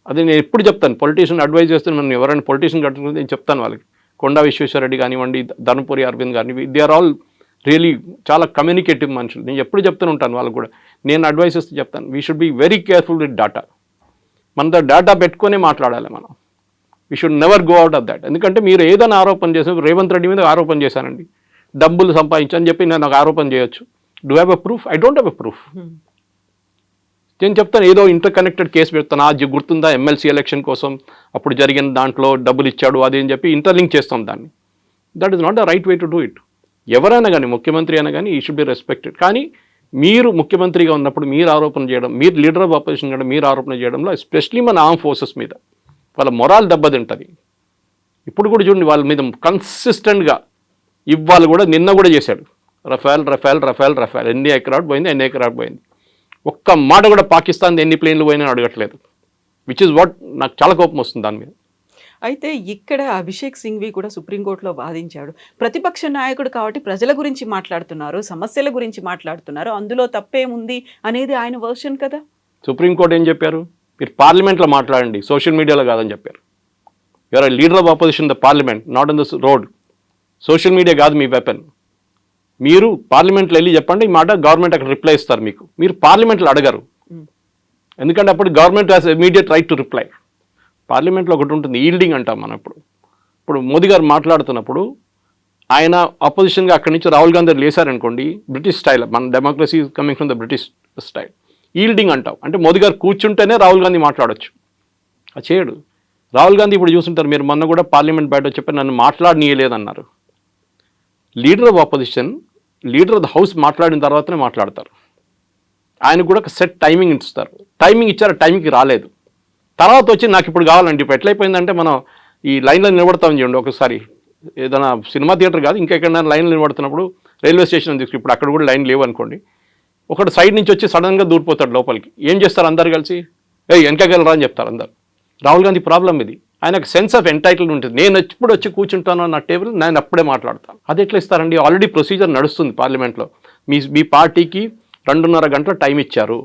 అది నేను ఎప్పుడు చెప్తాను, పొలిటీషియన్ అడ్వైజ్ చేస్తే నన్ను ఎవరైనా పొలిటీషియన్ కట్టుకుంటే నేను చెప్తాను వాళ్ళకి. కొండా విశ్వేశ్వరరెడ్డి కానివ్వండి, ధర్మపురి అరవింద్ కానివ్వండి, దే ఆర్ ఆల్ రియలీ చాలా కమ్యూనికేటివ్ మనుషులు. నేను ఎప్పుడు చెప్తూనే ఉంటాను వాళ్ళకు కూడా. నేను అడ్వైస్ ఇస్తే చెప్తాను, we should be very careful with data. మనతో డేటా పెట్టుకునే మాట్లాడాలి మనం. We should never go out of that. ఎందుకంటే మీరు ఏదైనా ఆరోపణ చేసినప్పుడు రేవంత్ రెడ్డి మీద ఆరోపణ చేశానండి, డబ్బులు సంపాదించని చెప్పి నేను నాకు ఆరోపణ చేయొచ్చు. Do have a proof? I don't have a proof. నేను చెప్తాను ఏదో ఇంటర్ కనెక్టెడ్ కేసు పెడతాను, అది గుర్తుందా ఎమ్మెల్సీ ఎలక్షన్ కోసం అప్పుడు జరిగిన దాంట్లో డబ్బులు ఇచ్చాడు అది అని చెప్పి ఇంటర్లింక్ చేస్తాం దాన్ని. That is not the right way to do it. ఎవరైనా కానీ ముఖ్యమంత్రి అయినా కానీ ఈ షుడ్ బి రెస్పెక్టెడ్. కానీ మీరు ముఖ్యమంత్రిగా ఉన్నప్పుడు మీరు ఆరోపణ చేయడం, మీరు లీడర్ ఆఫ్ అపోజిషన్ కూడా మీరు ఆరోపణ చేయడంలో ఎస్పెషలీ మన ఆర్మ్ ఫోర్సెస్ మీద వాళ్ళ మొరాల్ దెబ్బతింటుంది. ఇప్పుడు కూడా చూడండి వాళ్ళ మీద కన్సిస్టెంట్గా ఇవాళ కూడా నిన్న కూడా చేశాడు రఫేల్ రఫేల్ రఫేల్ రఫేల్. ఎన్ని ఎకరాట్ పోయింది, ఎన్ని ఎకరాట్ పోయింది, ఒక్క మాట కూడా పాకిస్తాన్ ఎన్ని ప్లేన్లు పోయినా అడగట్లేదు. విచ్ ఇస్ వాట్ నాకు చాలా కోపం వస్తుంది దాని మీద. అయితే ఇక్కడ అభిషేక్ సింఘ్వి కూడా సుప్రీంకోర్టులో వాదించాడు. ప్రతిపక్ష నాయకుడు కాబట్టి ప్రజల గురించి మాట్లాడుతున్నారు, సమస్యల గురించి మాట్లాడుతున్నారు, అందులో తప్పేముంది అనేది ఆయన వర్షన్ కదా. సుప్రీంకోర్టు ఏం చెప్పారు? మీరు పార్లమెంట్లో మాట్లాడండి, సోషల్ మీడియాలో కాదని చెప్పారు. You're leader of opposition the parliament, not in the road. Social media కాదు మీ వెపన్. మీరు పార్లమెంట్లో వెళ్ళి చెప్పండి ఈ మాట, గవర్నమెంట్ అక్కడ రిప్లై ఇస్తారు మీకు. మీరు పార్లమెంట్లో అడగరు, ఎందుకంటే అప్పుడు government has immediate right to reply. పార్లమెంట్లో ఒకటి ఉంటుంది, ఈల్డింగ్ అంటాం మనం. ఇప్పుడు మోదీ గారు మాట్లాడుతున్నప్పుడు ఆయన అపోజిషన్గా అక్కడి నుంచి రాహుల్ గాంధీ లేసారనుకోండి, బ్రిటిష్ స్టైల్, మన democracy coming from the British style, yielding అంటాం. అంటే మోదీ గారు కూర్చుంటేనే రాహుల్ గాంధీ మాట్లాడొచ్చు, అది చేయడు. రాహుల్ గాంధీ ఇప్పుడు చూస్తుంటారు, మీరు మొన్న కూడా పార్లమెంట్ బయట చెప్పి నన్ను మాట్లాడనీయలేదన్నారు. Leader of opposition, leader of the house మాట్లాడిన తర్వాతనే మాట్లాడతారు. ఆయనకు కూడా ఒక సెట్ టైమింగ్ ఇస్తారు. టైమింగ్ ఇచ్చారు, టైంకి రాలేదు. తర్వాత వచ్చి నాకు ఇప్పుడు కావాలండి. ఇప్పుడు ఎట్లయిపోయిందంటే మనం ఈ లైన్లో నిలబడతామని చూడండి, ఒకసారి ఏదైనా సినిమా థియేటర్ కాదు ఇంకెక్కడైనా లైన్లో నిలబడుతున్నప్పుడు రైల్వే స్టేషన్ తీసుకు, ఇప్పుడు అక్కడ కూడా లైన్ లేవు అనుకోండి, ఒకటి సైడ్ నుంచి వచ్చి సడన్గా దూరిపోతాడు లోపలికి. ఏం చేస్తారు అందరు కలిసి, వెనకగలరా అని చెప్తారు అందరు. రాహుల్ గాంధీ ప్రాబ్లం ఇది. ఆయనకు సెన్స్ ఆఫ్ ఎంటైటిల్మెంట్ ఉంటుంది. నేను ఎప్పుడు వచ్చి కూర్చుంటాను నా టేబుల్, నేను అప్పుడే మాట్లాడతాను. అది ఎట్లా ఇస్తారండి? ఆల్రెడీ ప్రొసీజర్ నడుస్తుంది పార్లమెంట్లో. మీ పార్టీకి 2.5 గంటల టైం ఇచ్చారు.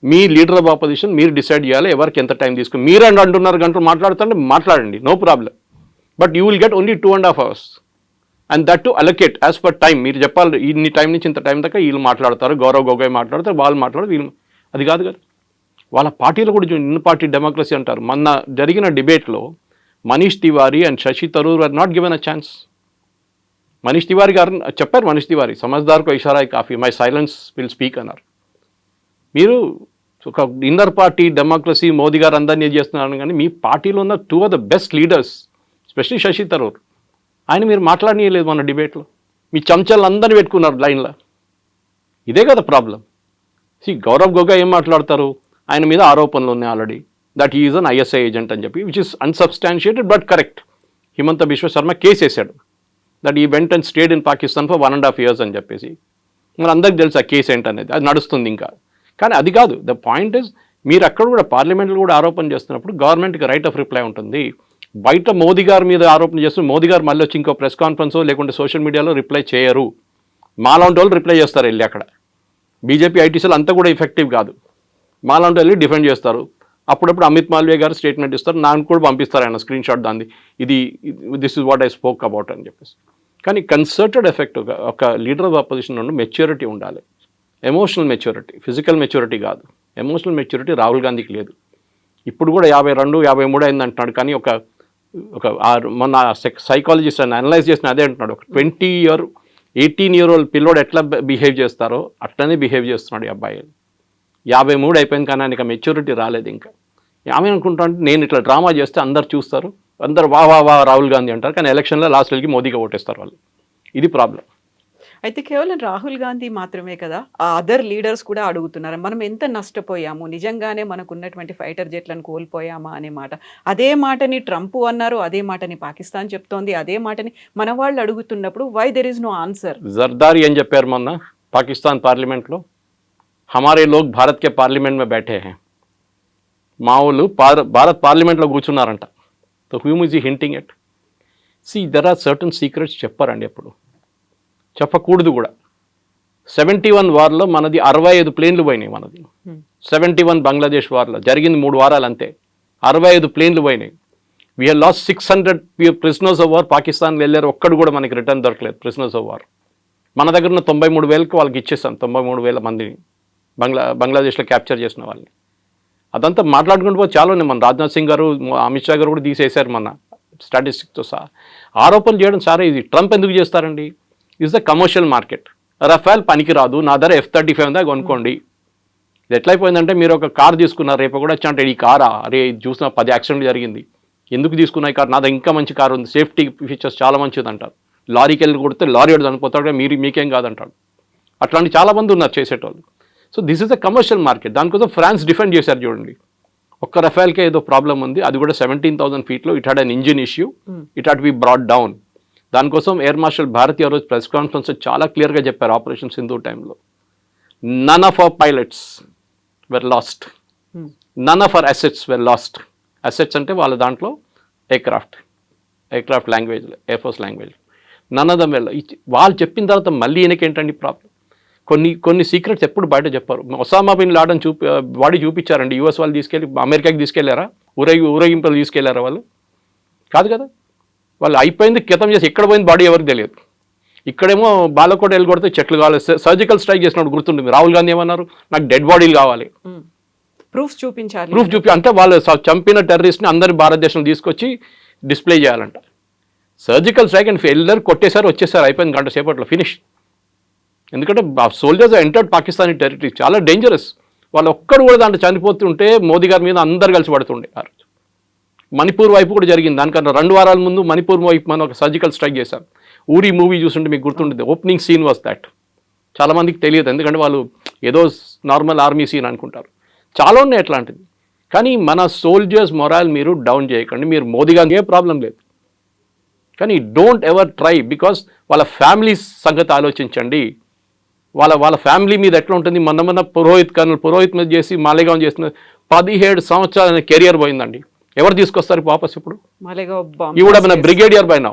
మీ లీడర్ ఆఫ్ ఆపోజిషన్ మీరు డిసైడ్ చేయాలి ఎవరికి ఎంత టైం తీసుకుని. మీరు 2.5 గంటలు మాట్లాడుతుంటే మాట్లాడండి, no problem. But you will get only 2.5 hours and that to allocate as per time. మీరు చెప్పాలి ఇన్ని టైం నుంచి ఇంత టైం దాకా వీళ్ళు మాట్లాడతారు, గౌరవ్ గొగోయ్ మాట్లాడతారు, వాళ్ళు మాట్లాడతారు, వీళ్ళు. అది కాదు కదా. వాళ్ళ పార్టీలో కూడా ఇన్ పార్టీ డెమోక్రసీ అంటారు. మొన్న జరిగిన డిబేట్లో Manish Tewari and Shashi Tharoor are not given a chance. Manish Tewari గారు చెప్పారు, మనీష్ తివారీ సమజ్దార్కో ఇషారా కాఫీ, మై సైలెన్స్ విల్ స్పీక్ అన్నారు. మీరు ఒక ఇన్నర్ పార్టీ డెమోక్రసీ మోదీ గారు అందరినీ చేస్తున్నారు, కానీ మీ పార్టీలో ఉన్న 2 of the best leaders, specially Shashi Tharoor, ఆయన మీరు మాట్లాడనీయలేదు మన డిబేట్లో. మీ చెంచాలు అందరినీ పెట్టుకున్నారు లైన్లో. ఇదే కదా ప్రాబ్లం. గౌరవ్ గొగోయ్ ఏం మాట్లాడతారు, ఆయన మీద ఆరోపణలు ఉన్నాయి already, that he is an ISI agent అని చెప్పి, which is unsubstantiated but correct. Himanta Biswa Sarma case వేశాడు, that he went and stayed in Pakistan for 1.5 years అని చెప్పేసి. మరి అందరికి తెలుసు ఆ కేసు ఏంటనేది, అది నడుస్తుంది ఇంకా. కానీ అది కాదు ద పాయింట్ ఇస్, మీరు అక్కడ కూడా పార్లమెంట్లో కూడా ఆరోపణ చేస్తున్నప్పుడు గవర్నమెంట్కి రైట్ ఆఫ్ రిప్లై ఉంటుంది. బయట మోదీ గారి మీద ఆరోపణ చేస్తున్న మోదీ గారు మళ్ళీ వచ్చి ఇంకో ప్రెస్ కాన్ఫరెన్సో లేకుంటే సోషల్ మీడియాలో రిప్లై చేయరు. మాలాంటి వాళ్ళు రిప్లై చేస్తారు వెళ్ళి. అక్కడ బీజేపీ ఐటీసీలు అంతా కూడా ఎఫెక్టివ్ కాదు. మాలాంటి వెళ్ళి డిఫెండ్ చేస్తారు. అప్పుడప్పుడు అమిత్ మాల్వియా గారు స్టేట్మెంట్ ఇస్తారు, నాకు కూడా పంపిస్తారు ఆయన స్క్రీన్ షాట్ దాన్ని, this is what I spoke about అని చెప్పేసి. కానీ కన్సర్టెడ్ ఎఫెక్ట్, ఒక లీడర్ ఆఫ్ అపోజిషన్ నుండి మెచ్యూరిటీ ఉండాలి, ఎమోషనల్ మెచ్యూరిటీ, ఫిజికల్ మెచ్యూరిటీ కాదు. ఎమోషనల్ మెచ్యూరిటీ రాహుల్ గాంధీకి లేదు. ఇప్పుడు కూడా 52, 53 అయింది అంటున్నాడు. కానీ మొన్న సైకాలజిస్ట్ అని అనలైజ్ చేసిన అదే అంటున్నాడు, ఒక 18-year-old పిల్లోడు ఎట్లా బిహేవ్ చేస్తారో అట్లనే బిహేవ్ చేస్తున్నాడు ఈ అబ్బాయి. 53 అయిపోయింది కానీ ఆయనకి మెచ్యూరిటీ రాలేదు ఇంకా. ఆమె అనుకుంటా అంటే నేను ఇట్లా డ్రామా చేస్తే అందరు చూస్తారు, అందరు వా రాహుల్ గాంధీ అంటారు, కానీ ఎలక్షన్లో లాస్ట్ వెళ్ళి మోదీగా ఓటేస్తారు వాళ్ళు. ఇది ప్రాబ్లం. అయితే కేవలం రాహుల్ గాంధీ మాత్రమే కదా, ఆ అదర్ లీడర్స్ కూడా అడుగుతున్నారు, మనం ఎంత నష్టపోయాము, నిజంగానే మనకు ఉన్నటువంటి ఫైటర్ జెట్లను కోల్పోయామా అనే మాట. అదే మాటని ట్రంప్ అన్నారు, అదే మాటని పాకిస్తాన్ చెప్తోంది, అదే మాటని మన వాళ్ళు అడుగుతున్నప్పుడు why there is no answer. Zardari ఏం చెప్పారు మొన్న పాకిస్తాన్ పార్లమెంట్లో, హమారే లోగ్ భారత్ కే పార్లమెంట్ మే బైఠే హై, మా వాళ్ళు భారత్ పార్లమెంట్లో కూర్చున్నారంట. So Hume is hinting at. There are certain secrets చెప్పారండి, ఎప్పుడు చెప్పకూడదు కూడా. 71 వార్లో మనది 65 ప్లేన్లు పోయినాయి. మనది 71 బంగ్లాదేశ్ వార్లో జరిగింది 3 వారాలు అంతే, 65 ప్లేన్లు పోయినాయి. We have lost 600 prisoners of war. పాకిస్తాన్లో వెళ్ళారు, ఒక్కడు కూడా మనకి రిటర్న్ దొరకలేదు ప్రిజనర్స్ ఆఫ్ వార్. మన దగ్గర ఉన్న 93,000కి వాళ్ళకి ఇచ్చేస్తాం, 93,000 మందిని బంగ్లాదేశ్లో క్యాప్చర్ చేసిన వాళ్ళని. అదంతా మాట్లాడుకుంటూ పోతే చాలా ఉన్నాయి. మన రాజ్నాథ్ సింగ్ గారు, అమిత్ షా గారు కూడా తీసేశారు మొన్న స్టాటిస్టిక్తో సహా ఆరోపణలు చేయడం సరే ఇది ట్రంప్ ఎందుకు చేస్తారండి? Is the commercial market. Rafale పనికిరాదు, నా ధర F-35 ఉందా కొనుక్కోండి. ఇది ఎట్లయిపోయిందంటే మీరు ఒక కార్ తీసుకున్నారు, రేపు కూడా వచ్చి అంటే ఈ కారా, అరే ఇది చూసిన 10 యాక్సిడెంట్ జరిగింది, ఎందుకు తీసుకున్నా ఈ కార్, నా దగ్గర ఇంకా మంచి కార్ ఉంది, సేఫ్టీ ఫీచర్స్ చాలా మంచిది అంటారు. లారీకి వెళ్ళి కొడితే లారీ వాడు చనిపోతాడు, మీకేం కాదంటాడు. అట్లాంటి చాలామంది ఉన్నారు చేసేటోళ్ళు. So this is the commercial market. దానికోసం ఫ్రాన్స్ డిఫెండ్ చేశారు చూడండి. ఒక్క రఫేల్కే ఏదో ప్రాబ్లం ఉంది, అది కూడా 17,000 ఫీట్లో. It had an engine issue, it had be brought down. దానికోసం ఎయిర్ మార్షల్ భారతి ఆ రోజు ప్రెస్ కాన్ఫరెన్స్ చాలా క్లియర్గా చెప్పారు ఆపరేషన్ సింధూర్ టైంలో. None of our pilots were lost, none of our assets were lost. Assets అంటే వాళ్ళ దాంట్లో aircraft language, air force language, none of them well. వాళ్ళు చెప్పిన తర్వాత మళ్ళీ ఈయనకేంటండి ప్రాబ్లం? కొన్ని సీక్రెట్స్ ఎప్పుడు బయట చెప్పారు. ఒసామా బిన్ లాడన్ బాడీ చూపించారండి, యూఎస్ వాళ్ళు తీసుకెళ్ళి అమెరికాకి తీసుకెళ్లారా? ఊరేగింపులు తీసుకెళ్లారా వాళ్ళు? కాదు కదా. వాళ్ళు అయిపోయింది క్రితం చేసి ఎక్కడ పోయింది బాడీ ఎవరికి తెలియదు. ఇక్కడేమో బాలకోట వెళ్ళి చెట్లు కావాలి, సర్జికల్ స్ట్రైక్ చేసినప్పుడు గుర్తుంటుంది. రాహుల్ గాంధీ ఏమన్నారు, నాకు డెడ్ బాడీలు కావాలి, ప్రూఫ్ చూపించాలి. అంటే వాళ్ళు చంపిన టెర్రరిస్ట్ని అందరి భారతదేశంలో తీసుకొచ్చి డిస్ప్లే చేయాలంట. సర్జికల్ స్ట్రైక్ అండ్ ఎల్లరు కొట్టేశారు, వచ్చేసారు, అయిపోయింది గంట సేపట్లో ఫినిష్. ఎందుకంటే సోల్జర్స్ ఎంటర్డ్ పాకిస్తానీ టెరిటరీ, చాలా డేంజరస్. వాళ్ళు ఒక్కడు కూడా దాంట్లో చనిపోతుంటే మోదీ గారి మీద అందరు కలిసి పడుతుండే. ఆ రోజు మణిపూర్ వైపు కూడా జరిగింది. దానికన్నా 2 వారాల ముందు మణిపూర్ వైపు మనం ఒక సర్జికల్ స్ట్రైక్ చేశారు. ఊరి మూవీ చూస్తుంటే మీకు గుర్తుంటుంది, ఓపెనింగ్ సీన్ వాజ్ దాట్. చాలామందికి తెలియదు, ఎందుకంటే వాళ్ళు ఏదో నార్మల్ ఆర్మీ సీన్ అనుకుంటారు. చాలా ఉన్నాయి అట్లాంటిది. కానీ మన సోల్జర్స్ మొరాల్ మీరు డౌన్ చేయకండి. మీరు మోదీ గారికి ఏ ప్రాబ్లం లేదు, కానీ డోంట్ ఎవర్ ట్రై, బికాస్ వాళ్ళ ఫ్యామిలీ సంగతి ఆలోచించండి. వాళ్ళ ఫ్యామిలీ మీద ఎట్లా ఉంటుంది. మొన్న పురోహిత్ మీద చేసి మాలేగాం చేసిన 17 సంవత్సరాల కెరియర్ పోయిందండి. ఎవరు తీసుకొస్తారు వాపస్ ఇప్పుడు? ఈ కూడా మన బ్రిగేడియర్ బై నౌ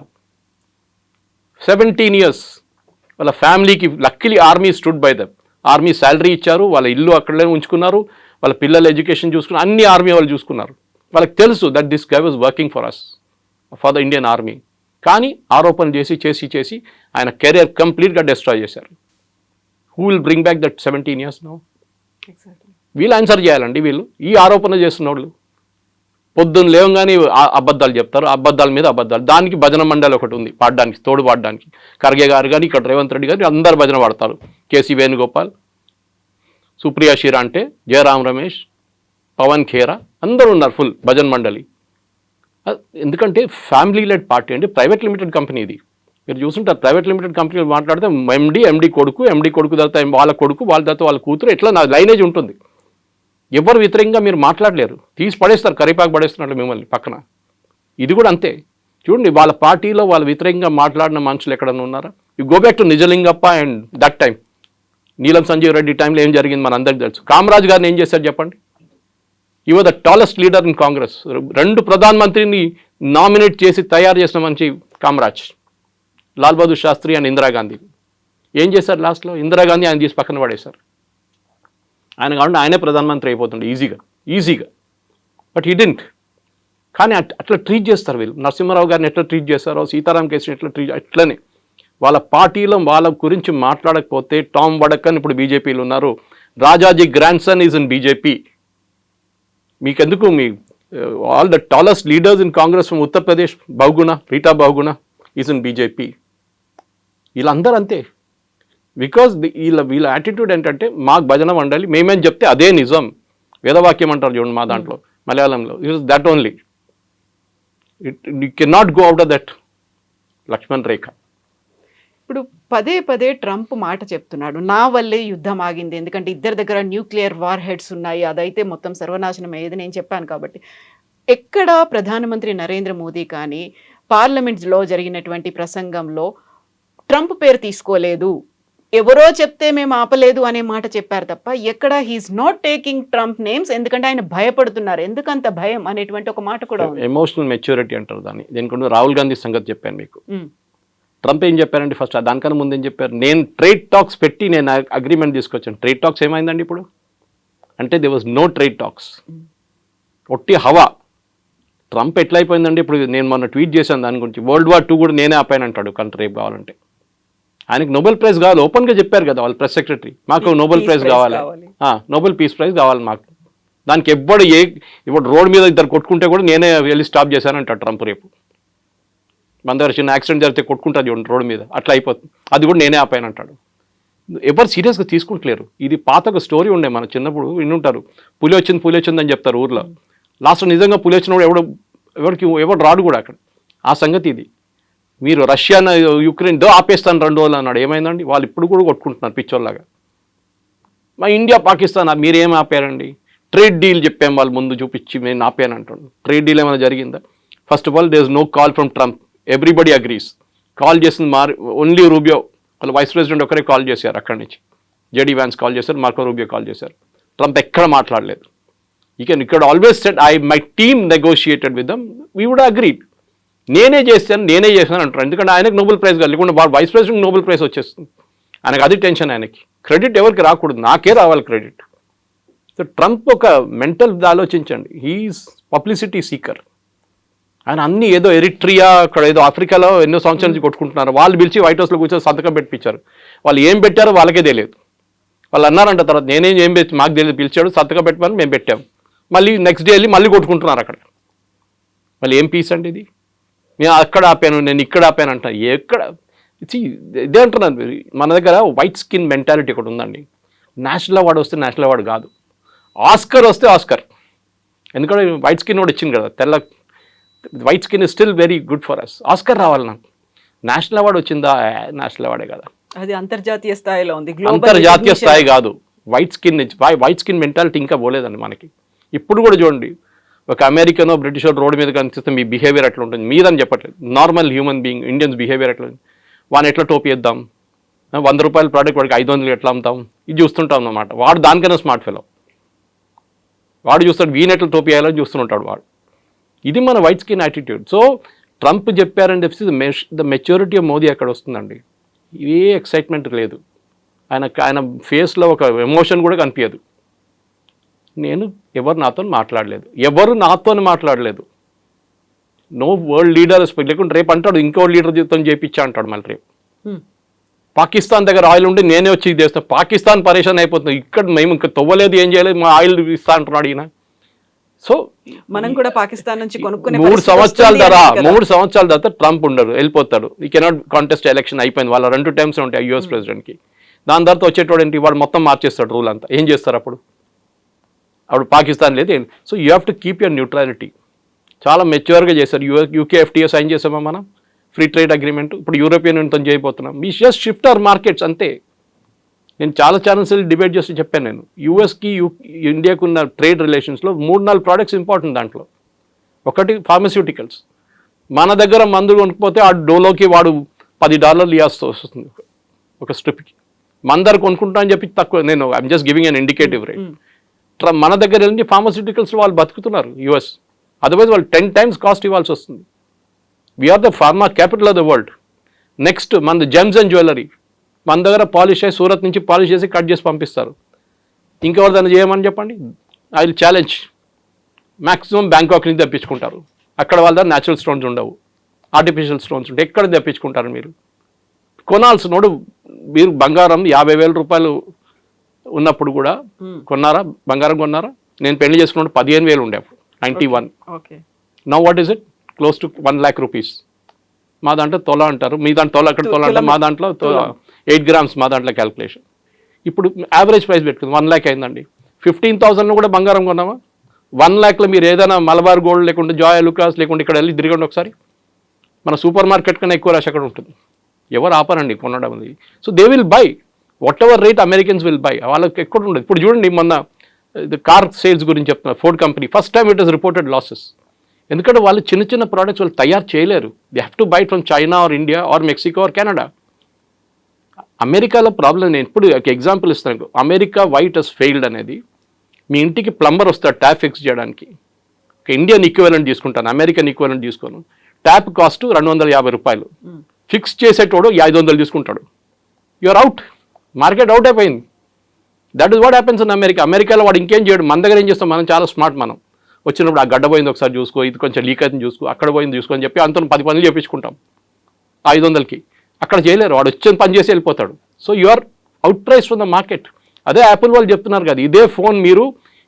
17 years. వాళ్ళ ఫ్యామిలీకి luckily army stood by them. Army salary ఇచ్చారు, వాళ్ళ ఇల్లు అక్కడే ఉంచుకున్నారు, వాళ్ళ పిల్లల ఎడ్యుకేషన్ చూసుకున్నారు, అన్ని ఆర్మీ వాళ్ళు చూసుకున్నారు. వాళ్ళకి తెలుసు that this guy was working for us, for the Indian army. కానీ ఆరోపణలు చేసి ఆయన కెరియర్ కంప్లీట్గా డిస్ట్రాయ్ చేశారు. Who will bring back that 17 years now? వీళ్ళు ఆన్సర్ చేయాలండి. వీళ్ళు ఈ ఆరోపణ చేస్తున్న వాళ్ళు పొద్దున్న లేవగానే అబద్ధాలు చెప్తారు, అబద్ధాల మీద అబద్ధాలు. దానికి భజన మండలి ఒకటి ఉంది పాడడానికి, తోడు పాడడానికి. ఖర్గే గారు కానీ ఇక్కడ రేవంత్ రెడ్డి గారు అందరు భజన పాడతారు. కేసీ వేణుగోపాల్, సుప్రియా శ్రీరాంటే, జయరాం రమేష్, పవన్ ఖేరా అందరూ ఉన్నారు ఫుల్ భజన మండలి. ఎందుకంటే ఫ్యామిలీ లెడ్ పార్టీ అండి, ప్రైవేట్ లిమిటెడ్ కంపెనీ ఇది. మీరు చూస్తుంటారు ప్రైవేట్ లిమిటెడ్ కంపెనీలు మాట్లాడితే ఎండి కొడుకు తర్వాత వాళ్ళ కొడుకు, వాళ్ళ తర్వాత వాళ్ళ కూతురు, ఇట్లా నా లైనేజ్ ఉంటుంది. ఎవరు వ్యతిరేకంగా మీరు మాట్లాడలేరు, తీసి పడేస్తారు, కరిపాకు పడేస్తున్నట్లు మిమ్మల్ని పక్కన. ఇది కూడా అంతే. చూడండి వాళ్ళ పార్టీలో వాళ్ళ వ్యతిరేకంగా మాట్లాడిన మనుషులు ఎక్కడన్నా ఉన్నారా? You go back to Nijalingappa and that time, నీలం సంజీవ్ రెడ్డి టైంలో ఏం జరిగింది మన అందరికీ తెలుసు. కామరాజ్ గారిని ఏం చేశారు చెప్పండి? You are the tallest leader in Congress. 2 ప్రధానమంత్రిని నామినేట్ చేసి తయారు చేసిన మంచి కామరాజ్, లాల్ బహదూర్ శాస్త్రి అండ్ ఇందిరాగాంధీ. ఏం చేశారు లాస్ట్లో? ఇందిరాగాంధీ ఆయన తీసి పక్కన పడేశారు. ఆయన కాకుండా ఆయనే ప్రధానమంత్రి అయిపోతుండే ఈజీగా. But he didn't. కానీ అట్లా ట్రీట్ చేస్తారు వీళ్ళు. నరసింహారావు గారిని ఎట్లా ట్రీట్ చేస్తారో, సీతారాం కేసుని ఎట్లా ట్రీట్, అట్లనే వాళ్ళ పార్టీలో వాళ్ళ గురించి మాట్లాడకపోతే టామ్ వడక్కన్ ఇప్పుడు బీజేపీలో ఉన్నారు, Rajaji grandson is in BJP. మీకెందుకు? మీ all the tallest leaders in Congress from Uttar Pradesh, Rita Bahuguna is in BJP. వీళ్ళందరూ అంతే. బికాజ్ వీళ్ళ యాటిట్యూడ్ ఏంటంటే మాకు భజన మండలి, మేమేం చెప్తే అదే నిజం. వేదవాక్యం అంటారు చూడండి మా దాంట్లో మలయాళంలో, it is that only. You can not go out of that Lakshman Rekha. ఇప్పుడు పదే ట్రంప్ మాట చెప్తున్నాడు, నా వల్లే యుద్ధం ఆగింది, ఎందుకంటే ఇద్దరి దగ్గర న్యూక్లియర్ వార్ హెడ్స్ ఉన్నాయి, అదైతే మొత్తం సర్వనాశనం అయ్యేది నేను చెప్పాను కాబట్టి. ఎక్కడ ప్రధానమంత్రి నరేంద్ర మోదీ కానీ పార్లమెంట్లో జరిగినటువంటి ప్రసంగంలో ట్రంప్ పేరు తీసుకోలేదు, ఎవరో చెప్తే మేము ఆపలేదు అనే మాట చెప్పారు తప్ప ఎక్కడ he's not taking Trump names. ఎందుకంటే ఆయన భయపడుతున్నారు. ఎందుకంత భయం అనేటువంటి ఒక మాట కూడా ఉంది. ఎమోషనల్ మెచ్యూరిటీ అంటారు దాన్ని. దీనికి రాహుల్ గాంధీ సంగతి చెప్పాను మీకు. ట్రంప్ ఏం చెప్పారండి ఫస్ట్? దానికన్నా ముందు ఏం చెప్పారు? నేను ట్రేడ్ టాక్స్ పెట్టి నేను అగ్రిమెంట్ తీసుకొచ్చాను. ట్రేడ్ టాక్స్ ఏమైందండి ఇప్పుడు? అంటే they was no trade talks, ఒట్టి హవా. ట్రంప్ ఎట్లయిపోయిందండి ఇప్పుడు? నేను మొన్న ట్వీట్ చేశాను దాని గురించి, World War II కూడా నేనే ఆపాను అంటాడు కంట్రీ రేపు కావాలంటే. ఆయనకి నోబెల్ ప్రైజ్ కావాలి, ఓపెన్గా చెప్పారు కదా వాళ్ళ ప్రెస్ సెక్రటరీ, మాకు నోబెల్ ప్రైజ్ కావాలి, నోబెల్ పీస్ ప్రైజ్ కావాలి మాకు. దానికి ఇప్పుడు రోడ్ మీద ఇద్దరు కొట్టుకుంటే కూడా నేనే వెళ్ళి స్టాప్ చేశానంటాడు ట్రంప్ రేపు. మన దగ్గర చిన్న యాక్సిడెంట్ జరిగితే కొట్టుకుంటుంది చూడండి రోడ్డు మీద, అట్లా అయిపోతుంది. అది కూడా నేనే ఆపాను అంటాడు. ఎవరు సీరియస్గా తీసుకుంటలేరు. ఇది పాత ఒక స్టోరీ ఉండే, మన చిన్నప్పుడు వినుంటారు, పులి వచ్చింది అని చెప్తారు ఊర్లో. లాస్ట్ నిజంగా పులి వచ్చినప్పుడు ఎవడు రాడు కూడా అక్కడ. ఆ సంగతి ఇది. మీరు రష్యా యుక్రెయిన్ ఆపేస్తాను 2 రోజులు అన్నాడు, ఏమైందండి? వాళ్ళు ఇప్పుడు కూడా కొట్టుకుంటున్నారు పిచ్చోళ్ళలాగా. మా ఇండియా పాకిస్తాన్ మీరేం ఆపారండి? ట్రేడ్ డీల్ చెప్పాం వాళ్ళు ముందు చూపించి, నేను ఆపాను అంటాడు. ట్రేడ్ డీల్ ఏమైనా జరిగిందా? First of all there is no call from Trump, everybody agrees. Call చేసింది ఓన్లీ రూబియో, వాళ్ళు వైస్ ప్రెసిడెంట్ ఒకరే కాల్ చేశారు అక్కడి నుంచి. జేడీ వ్యాన్స్ కాల్ చేశారు, మార్కో రూబియో కాల్ చేశారు. ట్రంప్ ఎక్కడ మాట్లాడలేదు. ఇక్కడ always said my team negotiated with them, we would agreed. నేనే చేశాను అంటారు. ఎందుకంటే ఆయనకు నోబెల్ ప్రైజ్ కాదు, లేకుంటే వైస్ ప్రెసిడెంట్ నోబెల్ ప్రైజ్ వచ్చేస్తుంది. ఆయనకు అది టెన్షన్. ఆయనకి క్రెడిట్ ఎవరికి రాకూడదు, నాకే రావాలి క్రెడిట్. సో ట్రంప్ ఒక మెంటల్ ఆలోచించండి, హీఈస్ పబ్లిసిటీ సీకర్. ఆయన అన్ని ఏదో ఎరిట్రియా, అక్కడ ఏదో ఆఫ్రికాలో ఎన్నో సంవత్సరాల నుంచి కొట్టుకుంటున్నారు. వాళ్ళు పిలిచి వైట్ హౌస్లో కూర్చొని సంతకం పెట్టించారు. వాళ్ళు ఏం పెట్టారో వాళ్ళకే తెలియదు. వాళ్ళు అన్నారంట తర్వాత, ఏం పెట్టి మాకు తెలియదు, పిలిచాడు సంతకం పెట్టమని మేము పెట్టాం. మళ్ళీ నెక్స్ట్ డే వెళ్ళి మళ్ళీ కొట్టుకుంటున్నారు అక్కడ. మళ్ళీ ఏం పీస్ అండి ఇది? నేను అక్కడ ఆపాను, నేను ఇక్కడ ఆపాను అంటాను. ఎక్కడ ఇదే అంటున్నాను. మన దగ్గర వైట్ స్కిన్ మెంటాలిటీ ఒకటి ఉందండి. నేషనల్ అవార్డు వస్తే నేషనల్ అవార్డు కాదు, ఆస్కర్ వస్తే ఆస్కర్. ఎందుకంటే వైట్ స్కిన్ కూడా ఇచ్చింది కదా, తెల్ల white skin is still very good for us. Oscar రావాలి నాకు. నేషనల్ అవార్డు వచ్చిందా? నేషనల్ అవార్డే కదా, అది అంతర్జాతీయ స్థాయిలో ఉంది. అంతర్జాతీయ స్థాయి కాదు. వైట్ స్కిన్ మెంటాలిటీ ఇంకా పోలేదండి మనకి. ఇప్పుడు కూడా చూడండి, ఒక అమెరికనో బ్రిటిషో రోడ్డు మీద కనిపిస్తే మీ బిహేవియర్ ఎట్లా ఉంటుంది మీదని చెప్పట్లేదు. Normal human being Indians behaviour ఎట్లా ఉంది, వాడిని ఎట్లా టోపీ ఇద్దాం, 100 రూపాయల ప్రోడక్ట్ వాడికి 500 ఎట్లా అమ్ముతాం, ఇది చూస్తుంటాం అన్నమాట. వాడు దానికైనా స్మార్ట్ ఫెలో, వాడు చూస్తాడు వీని ఎట్లా టోపీ వేయాలని చూస్తుంటాడు వాడు. ఇది మన white skin attitude. So Trump చెప్పారని చెప్పి ద మెచ్యూరిటీ ఆఫ్ మోదీ అక్కడ వస్తుందండి. ఏ ఎక్సైట్మెంట్ లేదు ఆయన ఫేస్లో, ఒక ఎమోషన్ కూడా కనిపించదు. ఎవరు నాతో మాట్లాడలేదు. నో వరల్డ్ లీడర్ లేకుంటే రేపు అంటాడు ఇంకో లీడర్ జీవితం చేయించా అంటాడు మళ్ళీ రేపు. పాకిస్తాన్ దగ్గర ఆయిల్ ఉంటే నేనే వచ్చి ఇది చేస్తాను. పాకిస్తాన్ పరేషాన్ అయిపోతుంది. ఇక్కడ మేము ఇంకా తవ్వలేదు, ఏం చేయలేదు, మా ఆయిల్ ఇస్తా అంటున్నాడు ఈయన. సో మనం కూడా పాకిస్తాన్ నుంచి కొనుక్కునే 3 సంవత్సరాల తర్వాత ట్రంప్ ఉండడు, వెళ్ళిపోతాడు. ఈ కెనాట్ కాంటెస్ట్ ఎలక్షన్ అయిపోయింది. వాళ్ళ 2 టైమ్స్ ఉంటాయి యూఎస్ ప్రెసిడెంట్కి. దాని తర్వాత వచ్చేటోడు ఏంటి, వాడు మొత్తం మార్చేస్తాడు రూల్ అంతా. ఏం చేస్తారు అప్పుడు పాకిస్తాన్ లేదు. So you have to keep your neutrality. చాలా మెచ్యూర్గా చేశారు. యూకే FTA సైన్ చేసామా మనం, ఫ్రీ ట్రేడ్ అగ్రిమెంట్. ఇప్పుడు యూరోపియన్ యూనియన్తో చేయబోతున్నాం. We just shift our markets అంతే. నేను చాలా ఛానల్స్ డిబేట్ చేసి చెప్పాను. నేను యూఎస్కి ఇండియాకు ఉన్న ట్రేడ్ రిలేషన్స్లో 3-4 ప్రోడక్ట్స్ ఇంపార్టెంట్. దాంట్లో ఒకటి ఫార్మస్యూటికల్స్. మన దగ్గర మందులు కొనుక్కపోతే ఆ డోలోకి వాడు $10 ఇవ్వాల్సి వస్తుంది ఒక స్ట్రిప్కి. మన దగ్గర కొనుక్కుంటా అని చెప్పి తక్కువ. నేను I'm just giving an indicative rate. మన దగ్గర వెళ్ళి ఫార్మస్యూటికల్స్ వాళ్ళు బతుకుతున్నారు యూఎస్. అదర్వైజ్ వాళ్ళు 10 times కాస్ట్ ఇవ్వాల్సి వస్తుంది. We're the pharma capital of the world. Next మనది జెమ్స్ అండ్ జ్యువెలరీ. మన దగ్గర పాలిష్ అయ్యి సూరత్ నుంచి పాలిష్ చేసి కట్ చేసి పంపిస్తారు. ఇంకెవరు దాన్ని చేయమని చెప్పండి. I will challenge. Maximum Bangkok నుంచి తెప్పించుకుంటారు. అక్కడ వాళ్ళ దగ్గర న్యాచురల్ స్టోన్స్ ఉండవు, ఆర్టిఫిషియల్ స్టోన్స్ ఉంటాయి. ఎక్కడ తెప్పించుకుంటారు మీరు? కొనాల్సినోడు మీరు బంగారం 50,000 రూపాయలు ఉన్నప్పుడు కూడా కొన్నారా? బంగారం కొన్నారా? నేను పెళ్లి చేసుకున్నప్పుడు 15,000 ఉండే అప్పుడు 91. Now what is it? Close to 1 lakh rupees. మా దాంట్లో తొల అంటారు, మీ దాంట్లో తొల, అక్కడ తొల అంటారు, మా దాంట్లో 8 grams మా దాంట్లో క్యాల్కులేషన్. ఇప్పుడు యావరేజ్ ప్రైస్ పెట్టుకుంది 1 lakh అయిందండి. 15,000 కూడా బంగారం కొన్నామా? 1 lakhలో మీరు ఏదైనా మలబార్ గోల్డ్ లేకుంటే జాయ్ లుకాస్ లేకుంటే ఇక్కడ వెళ్ళి తిరగండి ఒకసారి. మన సూపర్ మార్కెట్ కన్నా ఎక్కువ రష్ అక్కడ ఉంటుంది. ఎవరు ఆపరండి కొనడం. So they will buy what ever rate Americans will buy. వాళ్ళకి ఎక్కడ ఉండదు. ఇప్పుడు చూడండి, మొన్న కార్ సేల్స్ గురించి చెప్తున్నారు. Ford company first time it is reported losses. ఎందుకంటే వాళ్ళు చిన్న ప్రోడక్ట్స్ వాళ్ళు తయారు చేయలేరు. They have to buy from China or India or Mexico or Canada. అమెరికాలో ప్రాబ్లం, నేను ఇప్పుడు ఒక ఎగ్జాంపుల్ ఇస్తాను. అమెరికా వైట్ హస్ ఫెయిల్డ్ అనేది, మీ ఇంటికి ప్లంబర్ వస్తాడు ట్యాప్ ఫిక్స్ చేయడానికి. ఒక ఇండియన్ ఈక్వలెంట్ తీసుకుంటాను, అమెరికన్ ఈక్వలెంట్ తీసుకోను. ట్యాప్ కాస్ట్ 250 రూపాయలు. ఫిక్స్ చేసేటోడు 500 తీసుకుంటాడు. You're out. మార్కెట్ అవుట్ అయిపోయింది. That is what happens in America. అమెరికాలో వాడు ఇంకేం చేయడు. మన దగ్గర ఏం చేస్తాం, మనం చాలా స్మార్ట్. మనం వచ్చినప్పుడు ఆ గడ్డ పోయింది ఒకసారి చూసుకో, ఇది కొంచెం లీక్ అవుతుంది చూసుకో, అక్కడ పోయింది చూసుకో అని చెప్పి అంత 10 పనులు చేయించుకుంటాం 500కి. అక్కడ చేయలేరు, వాడు వచ్చిన పని చేసి వెళ్ళిపోతాడు. So you are out price from the market. అదే యాపిల్ వాళ్ళు చెప్తున్నారు కదా, ఇదే ఫోన్ మీరు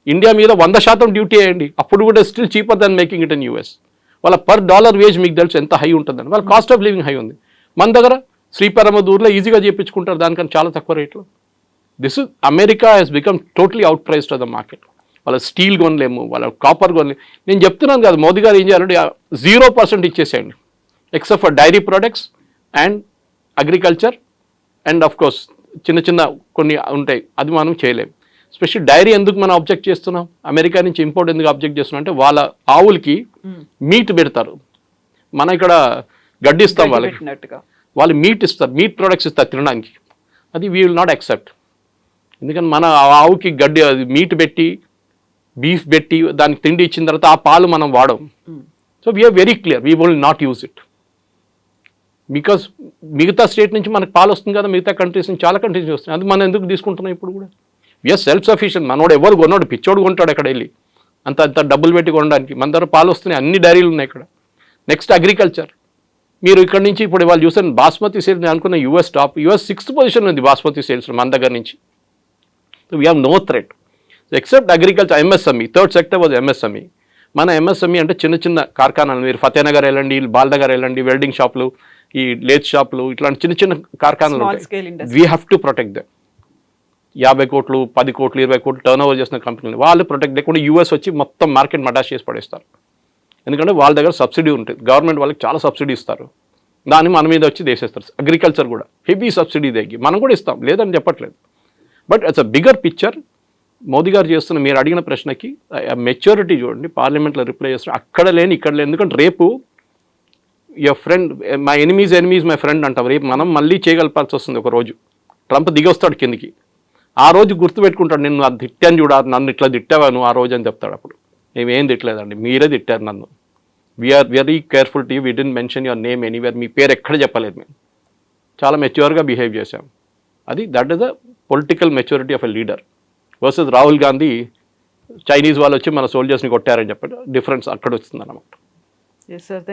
ఇండియా మీద 100% డ్యూటీ వేయండి, అప్పుడు కూడా still cheaper than making it in US. వాళ్ళ పర్ డాలర్ వేజ్ మీకు తెలుసు ఎంత హై ఉంటుందని, వాళ్ళ కాస్ట్ ఆఫ్ లివింగ్ హై ఉంది. మన దగ్గర శ్రీపెరమదూర్లో ఈజీగా చేయించుకుంటారు దానికన్నా చాలా తక్కువ రేట్లో. This is America has become totally out priced of the market. వాళ్ళ స్టీల్ కొనలేము, వాళ్ళ కాపర్ కొనలేము. నేను చెప్తున్నాను కదా, మోదీ గారు ఏం చేయాలంటే 0% ఇచ్చేసేయండి, except for dairy products and agriculture and of course చిన్న చిన్న కొన్ని ఉంటాయి, అది మనం చేయలేము. స్పెషల్ డైరీ ఎందుకు మనం అబ్జెక్ట్ చేస్తున్నాం, అమెరికా నుంచి ఇంపోర్ట్ ఎందుకు అబ్జెక్ట్ చేస్తున్నాం అంటే వాళ్ళ ఆవులకి మీట్ పెడతారు, మన ఇక్కడ గడ్డి ఇస్తాం వాళ్ళకి, వాళ్ళు మీట్ ఇస్తారు, మీట్ ప్రొడక్ట్స్ ఇస్తారు తినడానికి. అది వీ విల్ నాట్ యాక్సెప్ట్. ఎందుకంటే మన ఆవుకి గడ్డి మీట్ పెట్టి బీఫ్ పెట్టి దానికి తిండి ఇచ్చిన తర్వాత ఆ పాలు మనం వాడం. So we're very clear, we will not use it. Because మిగతా స్టేట్ నుంచి మనకు పాలు వస్తుంది కదా, మిగతా కంట్రీస్ నుంచి చాలా కంట్రీస్ వస్తుంది, అది మనం ఎందుకు తీసుకుంటున్నాం ఇప్పుడు కూడా. We're self sufficient. మనోడు ఎవరు కొన్నాడు, పిచ్చోడు కొంటాడు అక్కడ వెళ్ళి అంత డబ్బులు పెట్టి కొనడానికి. మన దగ్గర పాలు వస్తున్నాయి, అన్ని డైరీలు ఉన్నాయి ఇక్కడ. Next agriculture. మీరు ఇక్కడ నుంచి ఇప్పుడు వాళ్ళు చూసాను బాస్మతి సేల్స్, నేను అనుకున్న US top, US 6th position ఉంది బాస్మతి సేల్స్ మన దగ్గర నుంచి. So we have no threat except agriculture. MSME, third sector was MSME. మన ఎంఎస్ఎంఈ అంటే చిన్న చిన్న కార్ఖానాలు, మీరు ఫతేనగర్ వెళ్ళండి, బాల్నగర్ వెళ్ళండి, వెల్డింగ్ షాపులు, ఈ లేత్ షాపులు, ఇట్లాంటి చిన్న చిన్న కార్ఖానాలు ఉంటాయి. We have to protect them. 50 కోట్లు 10 కోట్లు 20 కోట్లు టర్న్ ఓవర్ చేసిన కంపెనీలు వాళ్ళు ప్రొటెక్ట్ లేకుండా యూఎస్ వచ్చి మొత్తం మార్కెట్ మటాష్ చేసి పడేస్తారు. ఎందుకంటే వాళ్ళ దగ్గర సబ్సిడీ ఉంటుంది, గవర్నమెంట్ వాళ్ళకి చాలా సబ్సిడీ ఇస్తారు, దాన్ని మన మీద వచ్చి దేశేస్తారు. అగ్రికల్చర్ కూడా హెవీ సబ్సిడీ దగ్గర మనం కూడా ఇస్తాం, లేదని చెప్పట్లేదు. But it's a bigger picture. Modi గారు చేస్తున్న మీరు అడిగిన ప్రశ్నకి మెచ్యూరిటీ చూడండి, పార్లమెంట్లో రిప్లై చేస్తున్నారు, అక్కడ లేని ఇక్కడ లేని. ఎందుకంటే రేపు your friend my enemies my friend అంటాం, రేపు మనం మళ్ళీ చేయగలపాల్సి వస్తుంది. ఒక రోజు ట్రంప్ దిగొస్తాడు కిందికి, ఆ రోజు గుర్తుపెట్టుకుంటాడు, నేను అది తిట్టాను చూడ, నన్ను ఇట్లా తిట్టావాను ఆ రోజు అని చెప్తాడు. అప్పుడు మేమేం తిట్టలేదండి, మీరే తిట్టారు నన్ను. We are very careful to you, we didn't mention your name anywhere, మీ పేరు ఎక్కడ చెప్పలేదు, మేము చాలా మెచ్యూర్గా బిహేవ్ చేశాం. అది that is the political maturity of a leader versus Rahul Gandhi Chinese వాళ్ళు వచ్చి మన సోల్జర్స్ని కొట్టారని చెప్పి డిఫరెన్స్ అక్కడ వస్తుంది అన్నమాట. Yes sir.